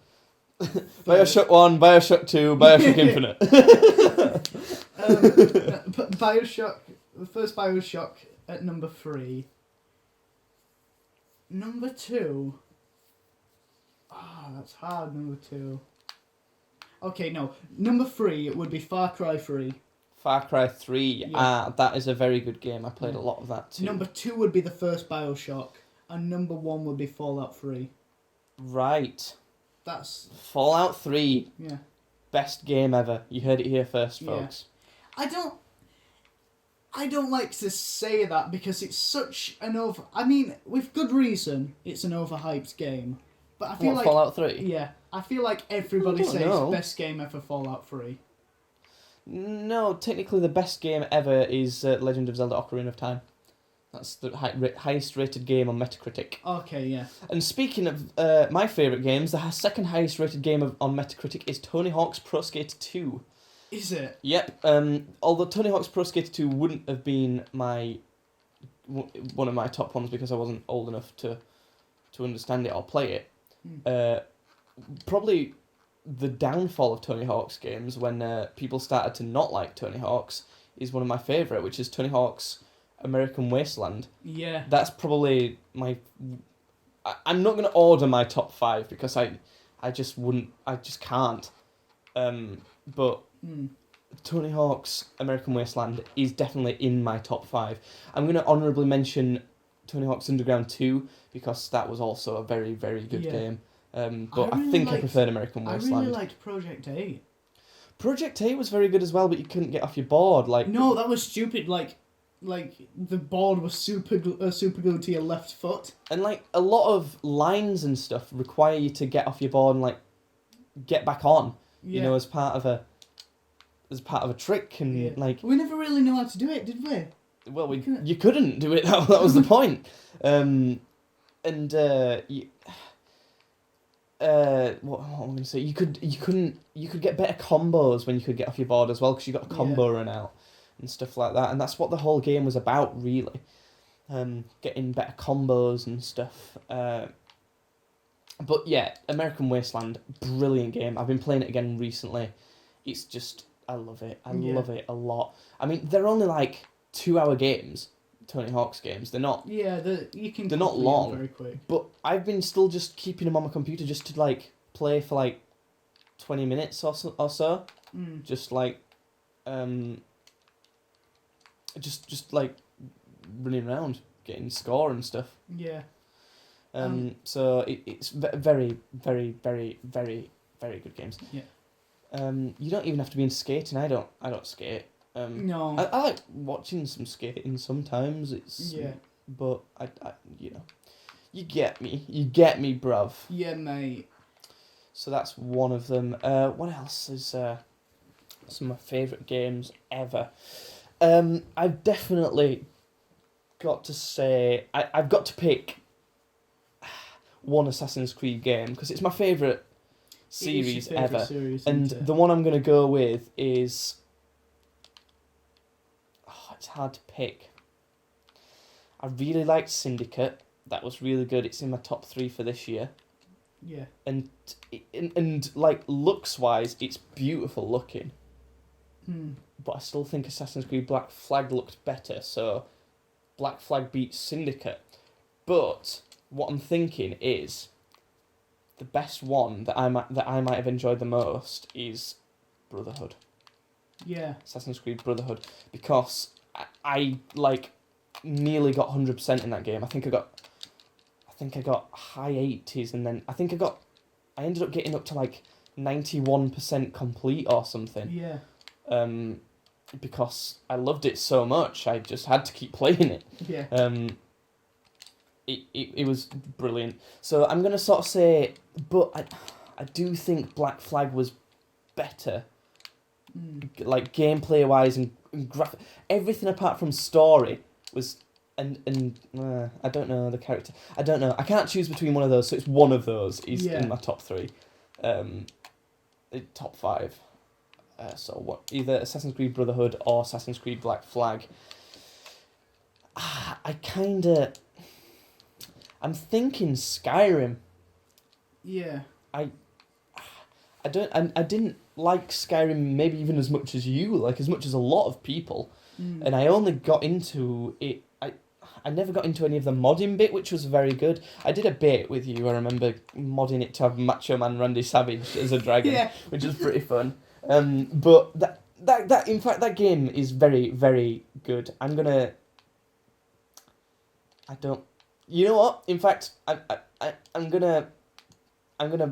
Bioshock 1, Bioshock 2, Bioshock Infinite. Bioshock, the first Bioshock at number 3. Number 2. That's hard, number 2. Okay, no. Number 3 would be Far Cry 3. Far Cry 3, Yeah. that is a very good game. I played a lot of that too. Number 2 would be the first Bioshock. And number 1 would be Fallout 3. Right. That's... Fallout 3, Yeah. best game ever. You heard it here first, folks. I don't like to say that because it's such an over... I mean, with good reason, it's an overhyped game. But I feel like... Fallout 3? Yeah. I feel like everybody I don't says know. best game ever Fallout 3. No, technically the best game ever is Legend of Zelda Ocarina of Time. That's the highest rated game on Metacritic. Okay, yeah. And speaking of my favourite games, the second highest rated game on Metacritic is Tony Hawk's Pro Skater 2. Is it? Yep. Although Tony Hawk's Pro Skater 2 wouldn't have been one of my top ones because I wasn't old enough to understand it or play it. Probably the downfall of Tony Hawk's games when people started to not like Tony Hawk's is one of my favourite, which is Tony Hawk's American Wasteland. Yeah. That's probably my... I'm not going to order my top 5 because I just wouldn't... I just can't. But Tony Hawk's American Wasteland is definitely in my top 5. I'm going to honourably mention Tony Hawk's Underground 2 because that was also a very, very good game. But I think I preferred American Wasteland. I really liked Project 8. Project 8 was very good as well, but you couldn't get off your board. No, that was stupid. Like the board was super glued to your left foot. And a lot of lines and stuff require you to get off your board and get back on. Yeah. You know, as part of a trick and we never really knew how to do it, did we? Well, you couldn't do it. That was the point. What am I going to say? You could get better combos when you could get off your board as well because you got a combo run out and stuff like that. And that's what the whole game was about, really. Getting better combos and stuff. But yeah, American Wasteland, brilliant game. I've been playing it again recently. It's just, I love it. I love it a lot. I mean, they're only 2-hour games, Tony Hawk's games. They're not. Yeah, they're not long. Very quick. But I've been still just keeping them on my computer just to play for 20 minutes or so. Just just running around, getting score and stuff. Yeah. So it's very, very, very, very, very good games. Yeah. You don't even have to be in skating. I don't skate. No. I like watching some skating sometimes. But I you get me, bruv. Yeah, mate. So that's one of them. What else is some of my favourite games ever? I've definitely got to say I've got to pick one Assassin's Creed game because it's my favourite series ever. And the one I'm going to go with is... it's hard to pick. I really liked Syndicate. That was really good. It's in my top 3 for this year. Yeah. And looks-wise, it's beautiful looking. But I still think Assassin's Creed Black Flag looked better, so Black Flag beats Syndicate. But what I'm thinking is the best one that I might have enjoyed the most is Brotherhood. Yeah. Assassin's Creed Brotherhood, because I nearly got 100% in that game. I think I got high 80s, and then I ended up getting up to 91% complete or something. Yeah. because I loved it so much. I just had to keep playing it. Yeah. It was brilliant. So I'm gonna sort of say, but I do think Black Flag was better, like gameplay wise and everything apart from story was. And I don't know the character. I don't know. I can't choose between one of those. So it's one of those is in my top 3, top 5. So what? Either Assassin's Creed Brotherhood or Assassin's Creed Black Flag. I'm thinking Skyrim. Yeah. I didn't like Skyrim maybe even as much as you, like as much as a lot of people, and I only got into it. I never got into any of the modding bit, which was very good. I did a bit with you. I remember modding it to have Macho Man Randy Savage as a dragon, which was pretty fun. But that in fact that game is very, very good. You know what? In fact, I'm gonna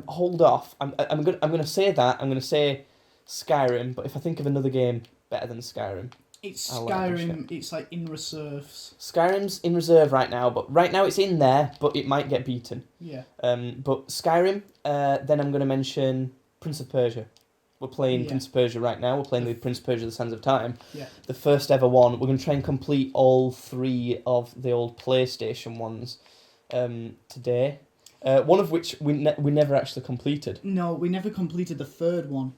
hold off. I'm gonna say that. I'm gonna say Skyrim. But if I think of another game better than Skyrim. It's Skyrim, it's like in reserves. Skyrim's in reserve right now, but right now it's in there, but it might get beaten. Yeah. But Skyrim, then I'm going to mention Prince of Persia. We're playing Prince of Persia right now. We're playing the Prince of Persia: The Sands of Time. Yeah. The first ever one. We're going to try and complete all 3 of the old PlayStation ones today. One of which we never actually completed. No, we never completed the 3rd one.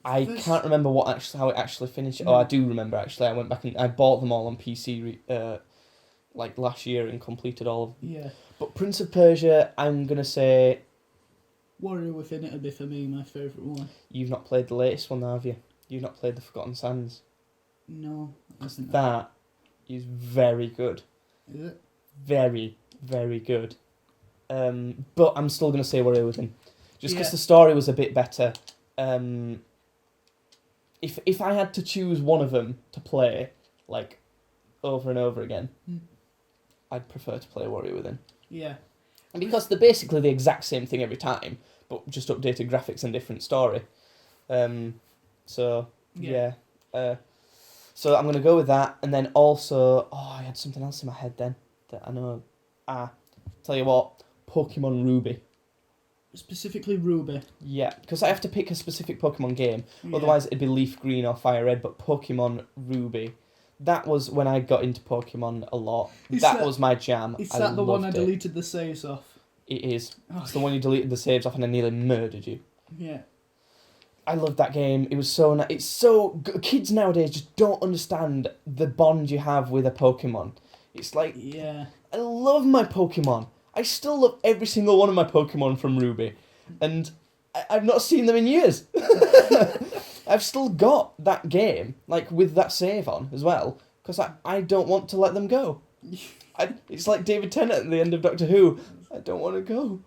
I can't remember how it actually finished. No. Oh, I do remember actually. I went back and I bought them all on PC like last year and completed all of them. Yeah. But Prince of Persia, I'm gonna say. Warrior Within it'll be for me my favourite one. You've not played the latest one, have you? You've not played the Forgotten Sands. No. That is very good. Is it? Very, very good. But I'm still gonna say Warrior Within, just because the story was a bit better. If I had to choose one of them to play, like, over and over again, I'd prefer to play Warrior Within. Yeah. Because they're basically the exact same thing every time, but just updated graphics and different story. So I'm going to go with that, and then also... Oh, I had something else in my head then, that I know... Tell you what, Pokemon Ruby. Specifically Ruby. Yeah, because I have to pick a specific Pokemon game. Yeah. Otherwise, it'd be Leaf Green or Fire Red. But Pokemon Ruby, that was when I got into Pokemon a lot. That was my jam. Is that the one I deleted the saves off? It is. Oh, it's the one you deleted the saves off and I nearly murdered you. Yeah. I loved that game. It was so nice. It's so good. Kids nowadays just don't understand the bond you have with a Pokemon. It's like, I love my Pokemon. I still love every single one of my Pokemon from Ruby, and I've not seen them in years. I've still got that game, like, with that save on as well, because I don't want to let them go. It's like David Tennant at the end of Doctor Who. I don't want to go.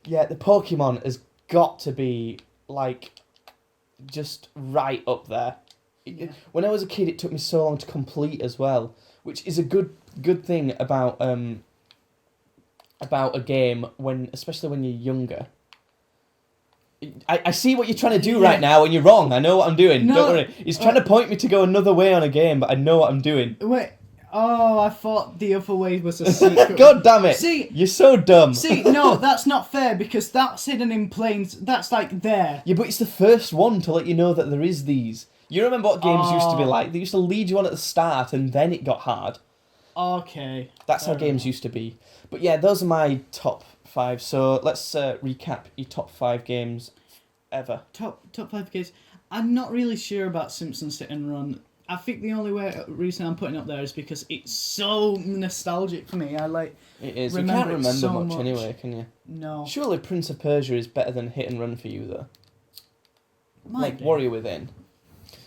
The Pokemon has got to be, like, just right up there. When I was a kid, it took me so long to complete as well, which is a good thing about a game, especially when you're younger. I see what you're trying to do right now, and you're wrong. I know what I'm doing. No, don't worry. He's trying to point me to go another way on a game, but I know what I'm doing. Wait. Oh, I thought the other way was a secret. God damn it. See, you're so dumb. See, no, that's not fair, because that's hidden in plain... That's, like, there. Yeah, but it's the first one to let you know that there is these. You remember what games used to be like? They used to lead you on at the start, and then it got hard. Okay. That's how games used to be. But yeah, those are my top 5. So let's recap your top 5 games ever. Top 5 games. I'm not really sure about Simpsons Hit and Run. I think the only reason I'm putting it up there is because it's so nostalgic for me. It is. You can't remember so much anyway, can you? No. Surely Prince of Persia is better than Hit and Run for you, though. Might be. Warrior Within.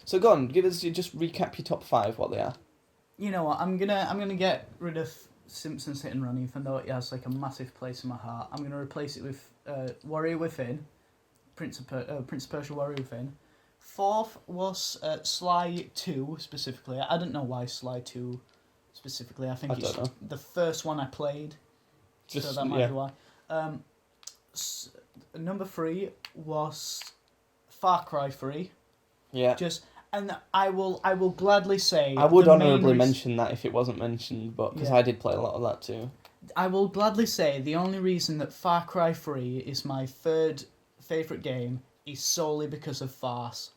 So go on, just recap your top 5, what they are. You know what? I'm gonna get rid of Simpsons Hit and Run, even though it has like a massive place in my heart. I'm gonna replace it with Warrior Within, Prince of Persia: Warrior Within. 4th was Sly 2 specifically. I don't know why Sly 2 specifically. I think it's the first one I played, so that might be why. Number 3 was Far Cry 3. Yeah. And I will gladly say. I would the main honourably reas- mention that if it wasn't mentioned, but because Yeah. I did play a lot of that too. I will gladly say the only reason that Far Cry 3 is my third favourite game is solely because of Farce.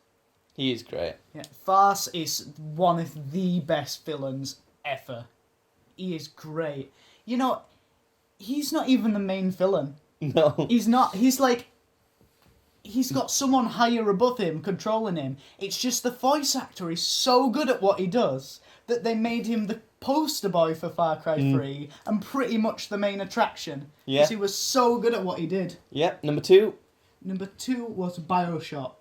He is great. Yeah, Farce is one of the best villains ever. He is great. You know, he's not even the main villain. No. He's not. He's like. He's got someone higher above him controlling him. It's just the voice actor is so good at what he does that they made him the poster boy for Far Cry 3 and pretty much the main attraction. Yeah. Because he was so good at what he did. Yep. Number 2, Number 2 was Bioshock.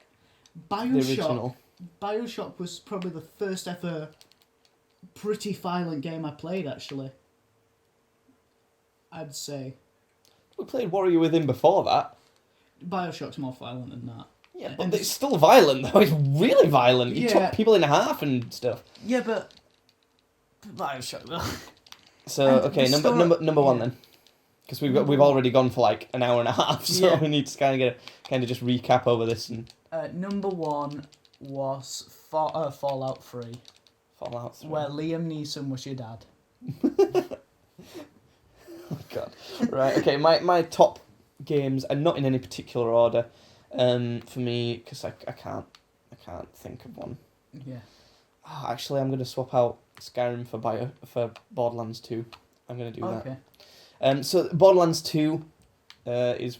the original. Bioshock was probably the first ever pretty violent game I played, actually. I'd say. We played Warrior Within before that. Bioshock's more violent than that. Yeah, but it's still violent though. It's really violent. You Yeah. chop people in half and stuff. Yeah, but Bioshock. So And okay, the number one yeah. then, because we've already gone for like an hour and a half, so Yeah. we need to kind of just recap over this and Number 1 was Fallout 3, Fallout 3. where Liam Neeson was your dad. Oh God. Right. Okay. My top games are not in any particular order. For me, because I can't think of one. Yeah. Oh, actually, I'm gonna swap out Skyrim for Borderlands 2. I'm gonna do Okay. that. So Borderlands 2, is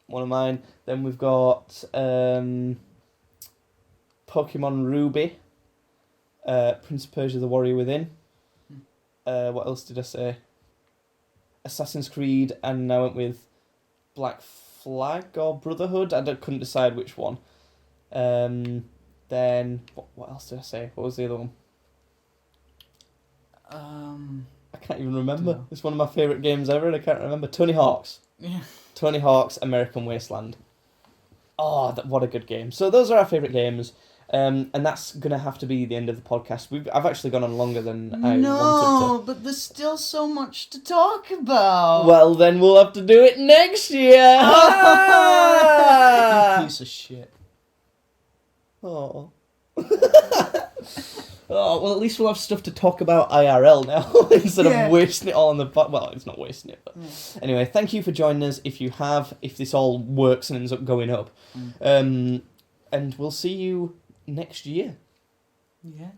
one of mine. Then we've got Pokemon Ruby, Prince of Persia: The Warrior Within. What else did I say? Assassin's Creed, and I went with Black Flag or Brotherhood. Couldn't decide which one. Then what else did I say? What was the other one? I can't even remember. Dunno. It's one of my favourite games ever, and I can't remember. Tony Hawk's. Yeah. Tony Hawk's American Wasteland. Oh, what a good game. So those are our favourite games. And that's going to have to be the end of the podcast. I've actually gone on longer than I wanted No, but there's still so much to talk about. to. Well, then we'll have to do it next year. You piece of shit. Oh. Oh, well, at least we'll have stuff to talk about IRL now instead Yeah. of wasting it all on the... Well, it's not wasting it, but... Anyway, thank you for joining us. If this all works and ends up going up. And we'll see you next year Yeah.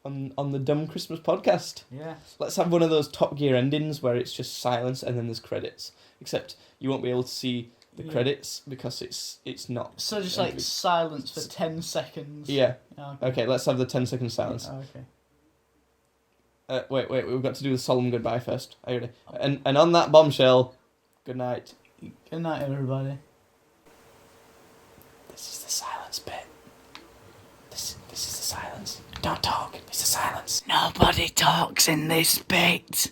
on the Dumb Christmas podcast. Yeah. Let's have one of those Top Gear endings where it's just silence and then there's credits. Except you won't be able to see the Yeah. credits because it's not... So just like silence for 10 seconds. Yeah. Okay. Okay, let's have the 10-second silence. Okay. Wait, we've got to do the solemn goodbye first. Are you ready? And on that bombshell, good night. Good night, everybody. This is the silence bit. This is the silence. Don't talk. It's the silence. Nobody talks in this bit.